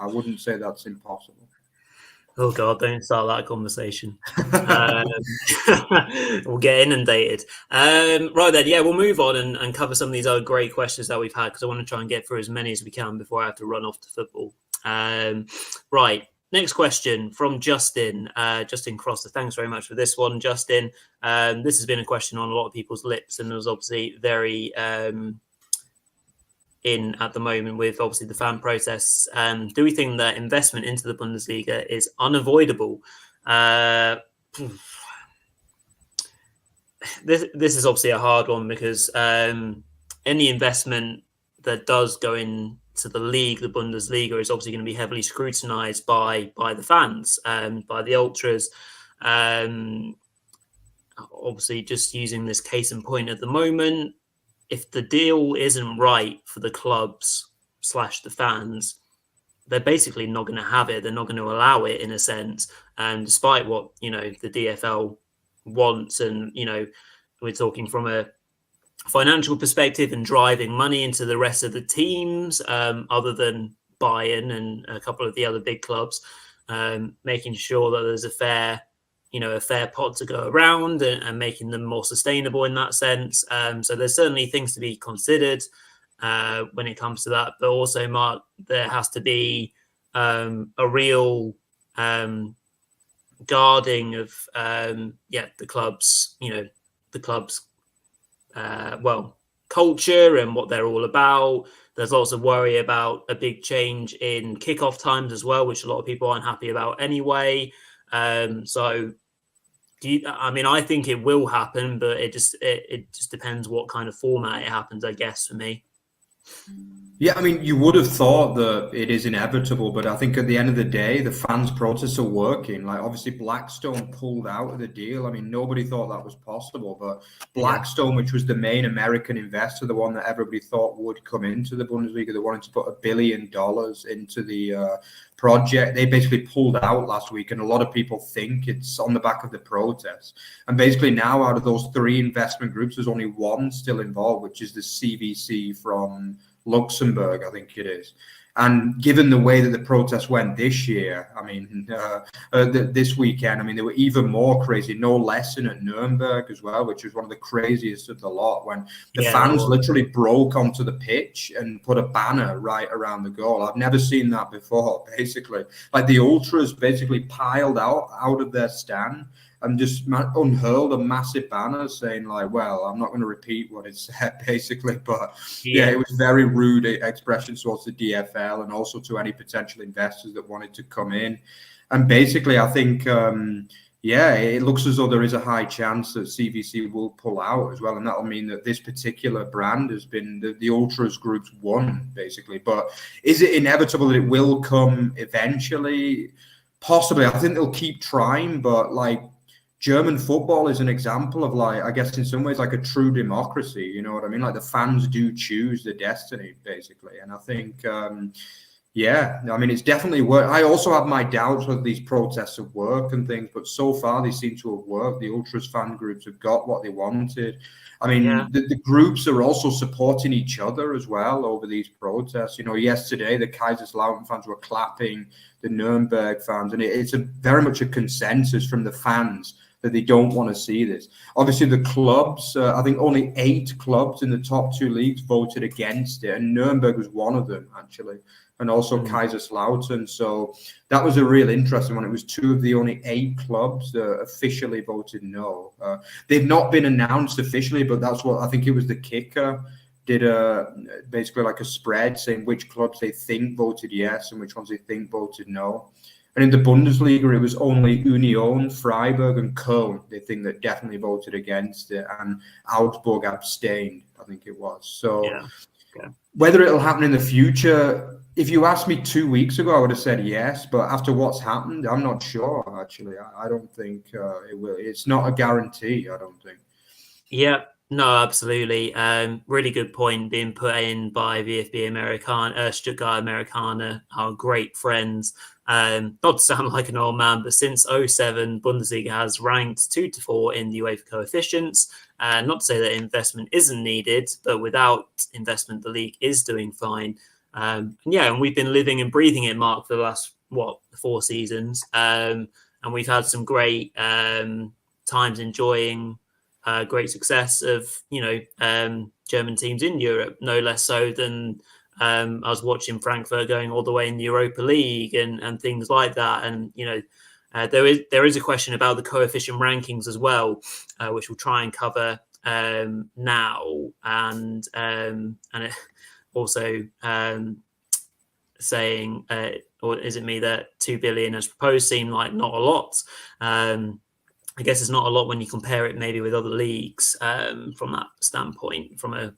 I wouldn't say that's impossible. Oh God, don't start that conversation. We'll get inundated. Right then, yeah, we'll move on and cover some of these other great questions that we've had, because I want to try and get through as many as we can before I have to run off to football. Right, next question from Justin. Justin Crosser. Thanks very much for this one, Justin. This has been a question on a lot of people's lips, and it was obviously very in at the moment with obviously the fan protests. Do we think that investment into the Bundesliga is unavoidable? This is obviously a hard one, because any investment that does go into the league, the Bundesliga, is obviously going to be heavily scrutinized by the fans, by the ultras. Obviously, just using this case in point at the moment, if the deal isn't right for the clubs / the fans, they're basically not going to have it. They're not going to allow it, in a sense. And despite what, the DFL wants, and, we're talking from a financial perspective and driving money into the rest of the teams, other than Bayern and a couple of the other big clubs, making sure that there's a fair pot to go around, and making them more sustainable in that sense. So there's certainly things to be considered when it comes to that. But also, Mark, there has to be a real guarding of the clubs, culture and what they're all about. There's lots of worry about a big change in kickoff times as well, which a lot of people aren't happy about anyway. So I think it will happen, but it just depends what kind of format it happens, I guess, for me. Yeah, I mean, you would have thought that it is inevitable, but I think at the end of the day, the fans' protests are working. Like, obviously, Blackstone pulled out of the deal. I mean, nobody thought that was possible, but Blackstone, which was the main American investor, the one that everybody thought would come into the Bundesliga, they wanted to put $1 billion into the project. They basically pulled out last week, and a lot of people think it's on the back of the protests. And basically now, out of those 3 investment groups, there's only one still involved, which is the CVC from Luxembourg, I think it is. And given the way that the protests went this year, I mean, this weekend, I mean, they were even more crazy, no less than at Nuremberg as well, which was one of the craziest of the lot, when the fans literally broke onto the pitch and put a banner right around the goal. I've never seen that before, basically. Like, the ultras basically piled out of their stand and just unhurled a massive banner saying, like, well, I'm not going to repeat what it said, basically. But yeah, it was very rude expressions towards the DFL and also to any potential investors that wanted to come in. And basically, I think, it looks as though there is a high chance that CVC will pull out as well. And that'll mean that this particular brand has been, the Ultras group's won, basically. But is it inevitable that it will come eventually? Possibly. I think they'll keep trying, but like, German football is an example of, like, I guess in some ways, like a true democracy. You know what I mean? Like, the fans do choose the destiny, basically. And I think, I mean, it's definitely worked. I also have my doubts whether these protests have worked and things, but so far they seem to have worked. The Ultras fan groups have got what they wanted. I mean, the groups are also supporting each other as well over these protests. You know, yesterday the Kaiserslautern fans were clapping the Nuremberg fans, and it's very much a consensus from the fans that they don't want to see this. Obviously, the clubs, I think only 8 clubs in the top 2 leagues voted against it, and Nuremberg was one of them, actually, and also Kaiserslautern. So that was a real interesting one. It was 2 of the only 8 clubs that officially voted no. They've not been announced officially, but that's what, I think it was the Kicker did basically like a spread saying which clubs they think voted yes and which ones they think voted no. And in the Bundesliga, it was only Union, Freiburg, and Köln, they think, that definitely voted against it, and Augsburg abstained, I think it was. So whether it'll happen in the future, if you asked me 2 weeks ago, I would have said yes. But after what's happened, I'm not sure, actually. I don't think it will. It's not a guarantee, I don't think. Yeah. No, absolutely. Really good point being put in by VfB Americana, Stuttgart Americana, our great friends. Not to sound like an old man, but since 2007, Bundesliga has ranked 2 to 4 in the UEFA coefficients. Not to say that investment isn't needed, but without investment, the league is doing fine. And we've been living and breathing it, Mark, for the last 4 seasons. And we've had some great times enjoying great success of German teams in Europe, no less so than I was watching Frankfurt going all the way in the Europa League and things like that. And there is a question about the coefficient rankings as well, which we'll try and cover now, and it also saying, or is it me, that 2 billion as proposed seem like not a lot. I guess it's not a lot when you compare it maybe with other leagues from that standpoint, from a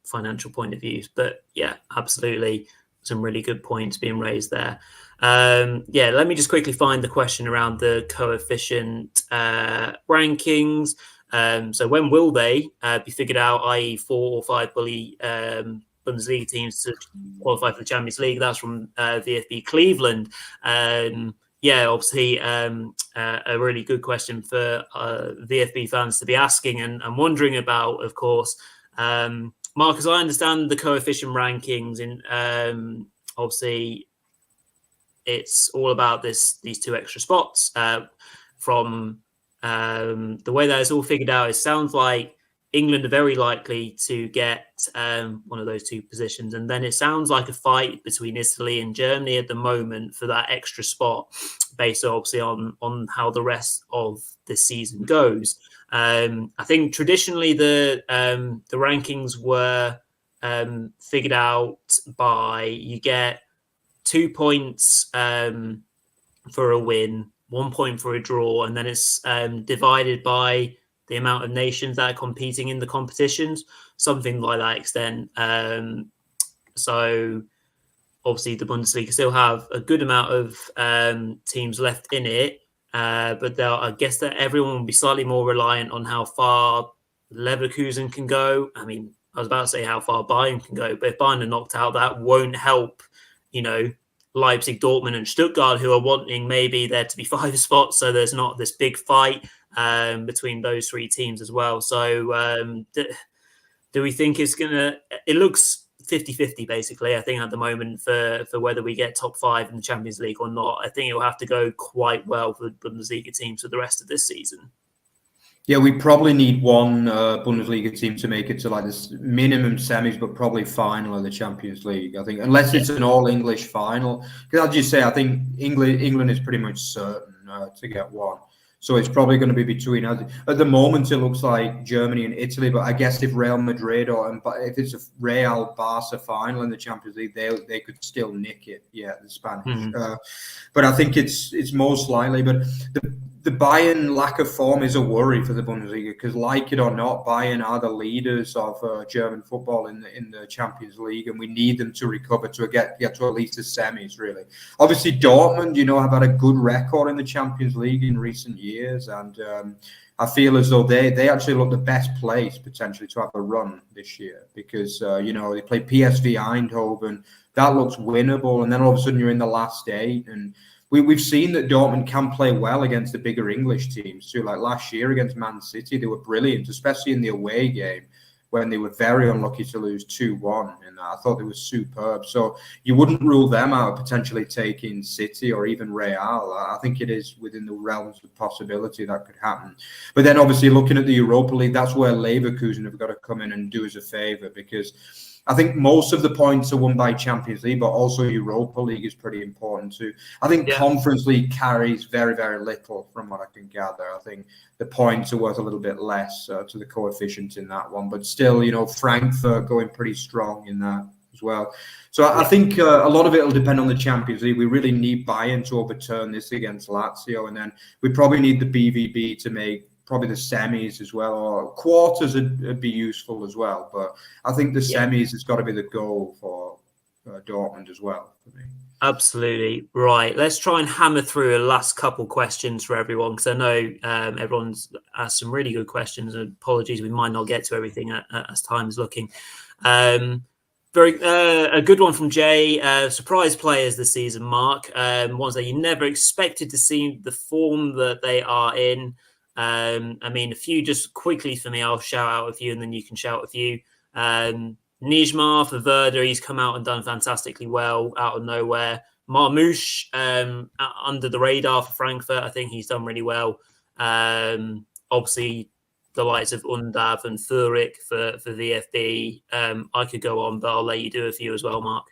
financial point of view. But yeah, absolutely, some really good points being raised there. Let me just quickly find the question around the coefficient rankings. So when will they be figured out, i.e. 4 or 5 Bundesliga teams to qualify for the Champions League? That's from VfB Cleveland. Obviously a really good question for VfB fans to be asking and wondering about, of course. Mark, as I understand the coefficient rankings, in obviously it's all about these 2 extra spots. From the way that it's all figured out, it sounds like England are very likely to get one of those 2 positions. And then it sounds like a fight between Italy and Germany at the moment for that extra spot, based obviously on how the rest of the season goes. I think traditionally the rankings were figured out by you get 2 points for a win, 1 point for a draw, and then it's divided by the amount of nations that are competing in the competitions, something like that extent. So obviously the Bundesliga still have a good amount of teams left in it, but I guess that everyone will be slightly more reliant on how far Leverkusen can go. I mean, I was about to say how far Bayern can go, but if Bayern are knocked out, that won't help, Leipzig, Dortmund and Stuttgart, who are wanting maybe there to be 5 spots, so there's not this big fight between those 3 teams as well. So do we think it's it looks 50-50 basically, I think, at the moment for whether we get top 5 in the Champions League or not. I think it'll have to go quite well for the Bundesliga teams for the rest of this season. Yeah, we probably need one Bundesliga team to make it to like this minimum semis, but probably final of the Champions League. I think, unless it's an all-English final. Because as you say, I think England is pretty much certain to get one. So it's probably going to be between. At the moment, it looks like Germany and Italy. But I guess if Real Madrid if it's a Real Barca final in the Champions League, they could still nick it. Yeah, the Spanish. Mm-hmm. But I think it's most likely. But the Bayern lack of form is a worry for the Bundesliga, because, like it or not, Bayern are the leaders of German football in the Champions League, and we need them to recover to get to at least the semis, really. Obviously, Dortmund, have had a good record in the Champions League in recent years, and I feel as though they actually look the best place potentially to have a run this year, because, they play PSV Eindhoven. That looks winnable, and then all of a sudden you're in the last 8, and we've seen that Dortmund can play well against the bigger English teams too. Like last year against Man City, they were brilliant, especially in the away game when they were very unlucky to lose 2-1. And I thought they were superb. So you wouldn't rule them out potentially taking City or even Real. I think it is within the realms of possibility that could happen. But then obviously looking at the Europa League, that's where Leverkusen have got to come in and do us a favour, because I think most of the points are won by Champions League, but also Europa League is pretty important too. I think Conference League carries very, very little from what I can gather. I think the points are worth a little bit less to the coefficient in that one. But still, Frankfurt going pretty strong in that as well. So I think a lot of it will depend on the Champions League. We really need Bayern to overturn this against Lazio. And then we probably need the BVB to make probably the semis as well, or quarters would be useful as well. But I think the semis has got to be the goal for Dortmund as well for me. Absolutely. Right. Let's try and hammer through a last couple questions for everyone, because I know everyone's asked some really good questions, and apologies, we might not get to everything as time is looking. A good one from Jay. Surprise players this season, Mark. Ones that you never expected to see the form that they are in. A few just quickly for me. I'll shout out a few and then you can shout a few. Nijmar for Werder, he's come out and done fantastically well out of nowhere. Marmouche, under the radar for Frankfurt, I think he's done really well. Obviously, the likes of Undav and Furyk for VfB. I could go on, but I'll let you do a few as well, Mark.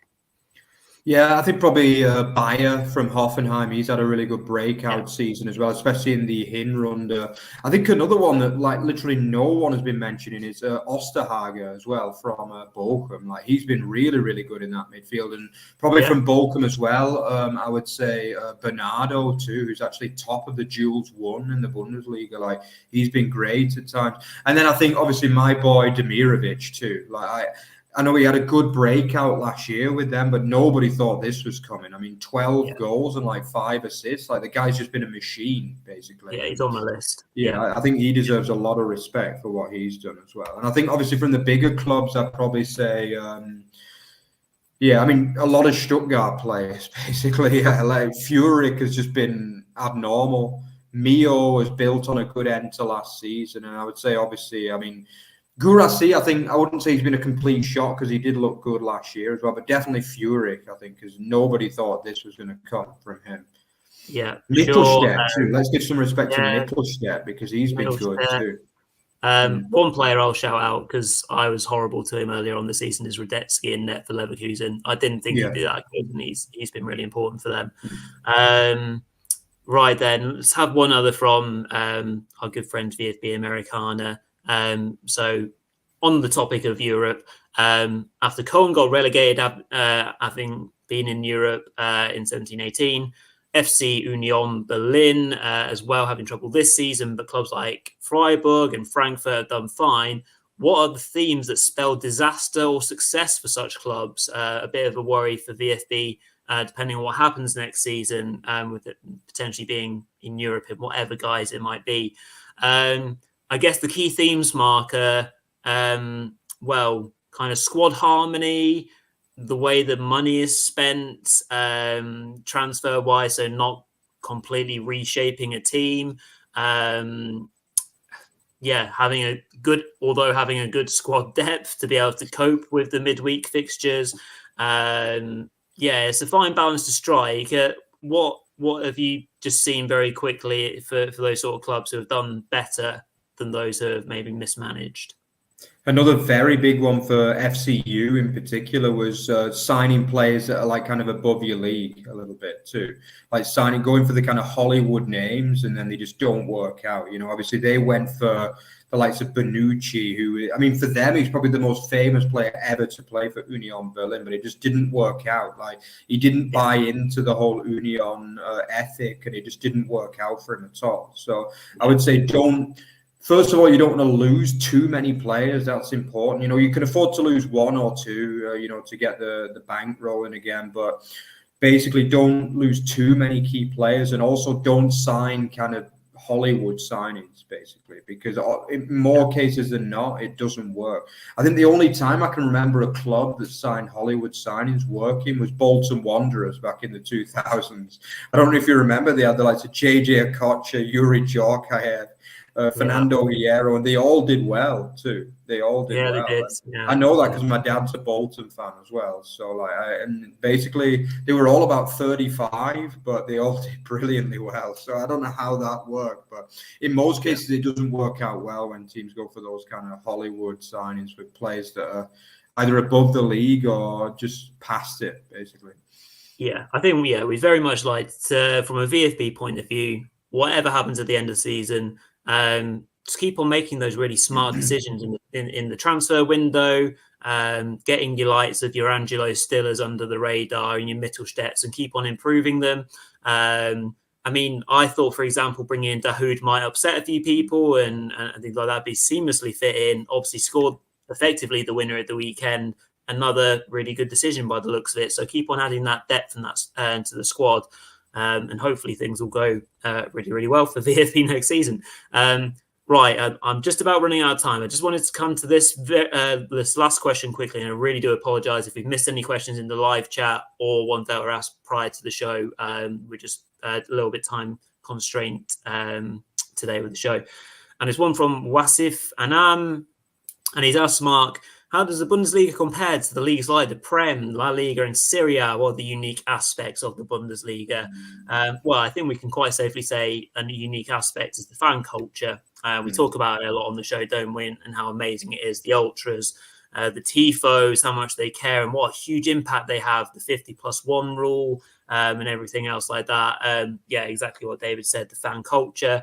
Yeah, I think probably Bayer from Hoffenheim. He's had a really good breakout season as well, especially in the Hinrunde. I think another one that literally no one has been mentioning is Osterhager as well from Bochum. He's been really, really good in that midfield, and probably from Bochum as well. I would say Bernardo too, who's actually top of the Jules 1 in the Bundesliga. He's been great at times. And then I think obviously my boy Demirovic too. I know he had a good breakout last year with them, but nobody thought this was coming. 12 goals and 5 assists. The guy's just been a machine, basically. Yeah, he's on the list. Yeah, I think he deserves a lot of respect for what he's done as well. And I think obviously from the bigger clubs, I'd probably say, a lot of Stuttgart players, basically. Furyk has just been abnormal. Mio has built on a good end to last season. And I would say, obviously, Guirassy, I wouldn't say he's been a complete shock, because he did look good last year as well, but definitely Furyk, I think, because nobody thought this was going to come from him. Yeah. Mittelstadt, too. Let's give some respect to Mittelstadt, because he's been good too. One player I'll shout out, because I was horrible to him earlier on the season, is Radetzky in net for Leverkusen. I didn't think he'd be that good, and he's been really important for them. Right then, let's have one other from our good friend VfB Americana. So on the topic of Europe, after Cologne got relegated, having been in Europe in 17-18, FC Union Berlin as well having trouble this season, but clubs like Freiburg and Frankfurt have done fine. What are the themes that spell disaster or success for such clubs? A bit of a worry for VfB, depending on what happens next season, with it potentially being in Europe in whatever guise it might be. I guess the key themes, Mark, well, kind of squad harmony, the way the money is spent, transfer-wise, so not completely reshaping a team. Having a good squad depth to be able to cope with the midweek fixtures. It's a fine balance to strike. What have you just seen very quickly for those sort of clubs who have done better than those who have maybe mismanaged? Another very big one for FCU in particular was signing players that are like kind of above your league a little bit too. Like going for the kind of Hollywood names, and then they just don't work out. You know, obviously they went for the likes of Bonucci, who, I mean, for them, he's probably the most famous player ever to play for Union Berlin, but it just didn't work out. Like, he didn't buy into the whole Union ethic, and it just didn't work out for him at all. So I would say first of all, you don't want to lose too many players. That's important. You know, you can afford to lose one or two, to get the bank rolling again. But basically, don't lose too many key players, and also don't sign kind of Hollywood signings, basically, because in more cases than not, it doesn't work. I think the only time I can remember a club that signed Hollywood signings working was Bolton Wanderers back in the 2000s. I don't know if you remember, they had the likes of JJ Okocha, Yuri Jorkaev, Fernando Hierro, and they all did well too. They all did well. They did. Yeah. I know that because my dad's a Bolton fan as well. So and basically they were all about 35, but they all did brilliantly well. So I don't know how that worked, but in most cases it doesn't work out well when teams go for those kind of Hollywood signings with players that are either above the league or just past it, basically. Yeah, I think we very much like from a VfB point of view, whatever happens at the end of the season, just keep on making those really smart decisions in the transfer window, getting your likes of your Angelo Stillers under the radar and your Mittelstedts, and keep on improving them. I mean, I thought, for example, bringing in Dahoud might upset a few people, and things like that be seamlessly fit in. Obviously scored effectively the winner at the weekend. Another really good decision by the looks of it. So keep on adding that depth and that to the squad. And hopefully things will go really, really well for VfB next season. Right, I'm just about running out of time. I just wanted to come to this last question quickly, and I really do apologise if we've missed any questions in the live chat or ones that were asked prior to the show. We're just a little bit time constraint today with the show. And it's one from Wasif Anam, and he's asked Mark, how does the Bundesliga compare to the leagues like the Prem, La Liga and Serie A? What are the unique aspects of the Bundesliga? Well, I think we can quite safely say a unique aspect is the fan culture. We talk about it a lot on the show, don't we? And how amazing it is. The ultras, the tifos, how much they care and what a huge impact they have. The 50+1 rule and everything else like that. Yeah, exactly what David said, the fan culture.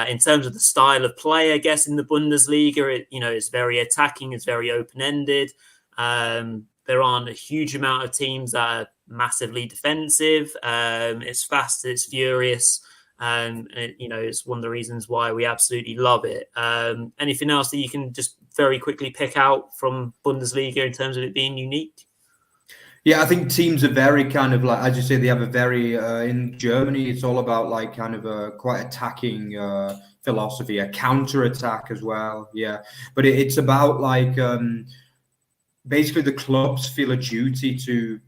In terms of the style of play, I guess, in the Bundesliga, it's very attacking, it's very open-ended. There aren't a huge amount of teams that are massively defensive. It's fast, it's furious. It's one of the reasons why we absolutely love it. Anything else that you can just very quickly pick out from Bundesliga in terms of it being unique? Yeah, I think teams are very kind of like, as you say, they have a very, in Germany, it's all about like kind of a quite attacking philosophy, a counter-attack as well. Yeah, but it's about like basically the clubs feel a duty to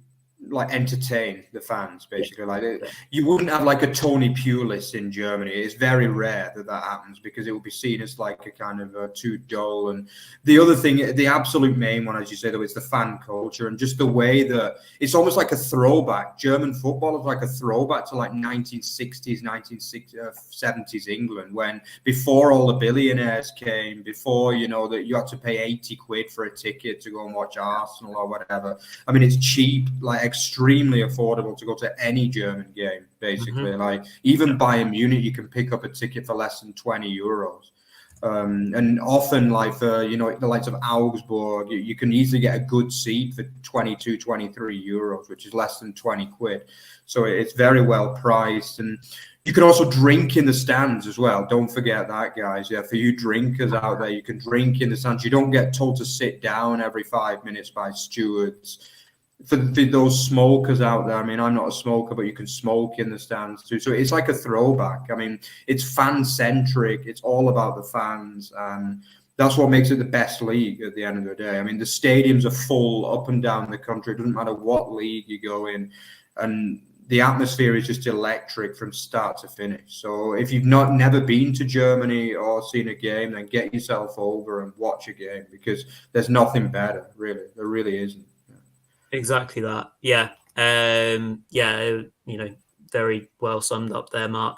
like entertain the fans, basically. Like you wouldn't have like a Tony Pulis in Germany. It's very rare that happens because it would be seen as like a kind of too dull. And the other thing, the absolute main one, as you say, though, is the fan culture and just the way that it's almost like a throwback. German football is like a throwback to like 1960s, 1970s England, when before all the billionaires came, before, that you had to pay 80 quid for a ticket to go and watch Arsenal or whatever. I mean, it's cheap, like extremely affordable to go to any German game, basically. Like even Bayern Munich, you can pick up a ticket for less than 20 euros. And often, like for, the likes of Augsburg, you can easily get a good seat for 22, 23 euros, which is less than 20 quid. So it's very well priced. And you can also drink in the stands as well. Don't forget that, guys. Yeah, for you drinkers out there, you can drink in the stands. You don't get told to sit down every 5 minutes by stewards. For those smokers out there, I mean, I'm not a smoker, but you can smoke in the stands too. So it's like a throwback. I mean, it's fan-centric. It's all about the fans. And that's what makes it the best league at the end of the day. I mean, the stadiums are full up and down the country. It doesn't matter what league you go in. And the atmosphere is just electric from start to finish. So if you've never been to Germany or seen a game, then get yourself over and watch a game, because there's nothing better, really. There really isn't. Exactly that. Yeah. Very well summed up there, Mark.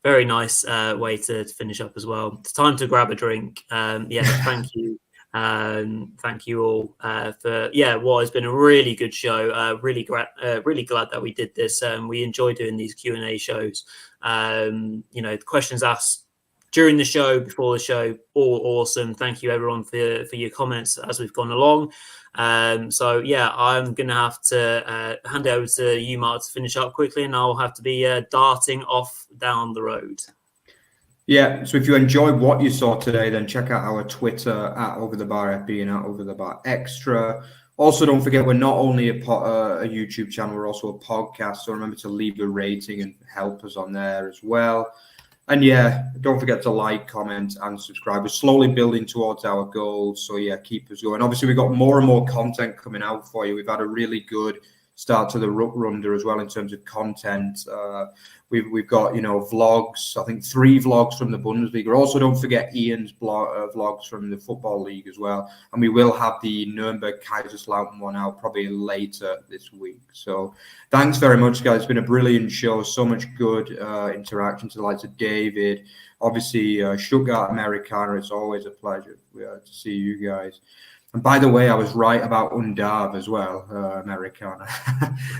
Very nice way to finish up as well. It's time to grab a drink. Thank you. Thank you all for what has been a really good show. Really glad that we did this. We enjoy doing these Q&A shows. The questions asked during the show, before the show, all awesome. Thank you everyone for your comments as we've gone along. I'm gonna have to hand it over to you, Mark, to finish up quickly, and I'll have to be darting off down the road. Yeah, so if you enjoyed what you saw today, then check out our Twitter at @OverTheBarFB and @OverTheBarExtra. Also, don't forget, we're not only a YouTube channel, we're also a podcast. So remember to leave a rating and help us on there as well. And don't forget to like, comment, and subscribe. We're slowly building towards our goals. So keep us going. Obviously, we've got more and more content coming out for you. We've had a really good start to the Rückrunde as well in terms of content. We've got vlogs. I think 3 vlogs from the Bundesliga. Also, don't forget Ian's vlogs from the Football League as well. And we will have the Nuremberg Kaiserslautern one out probably later this week. So thanks very much, guys. It's been a brilliant show. So much good interaction to the likes of David. Obviously, Stuttgart Americana. It's always a pleasure to see you guys. And by the way, I was right about Undav as well, Americana.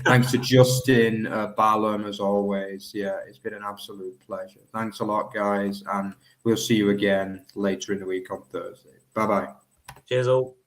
Thanks to Justin, Ballum, as always. Yeah, it's been an absolute pleasure. Thanks a lot, guys. And we'll see you again later in the week on Thursday. Bye-bye. Cheers all.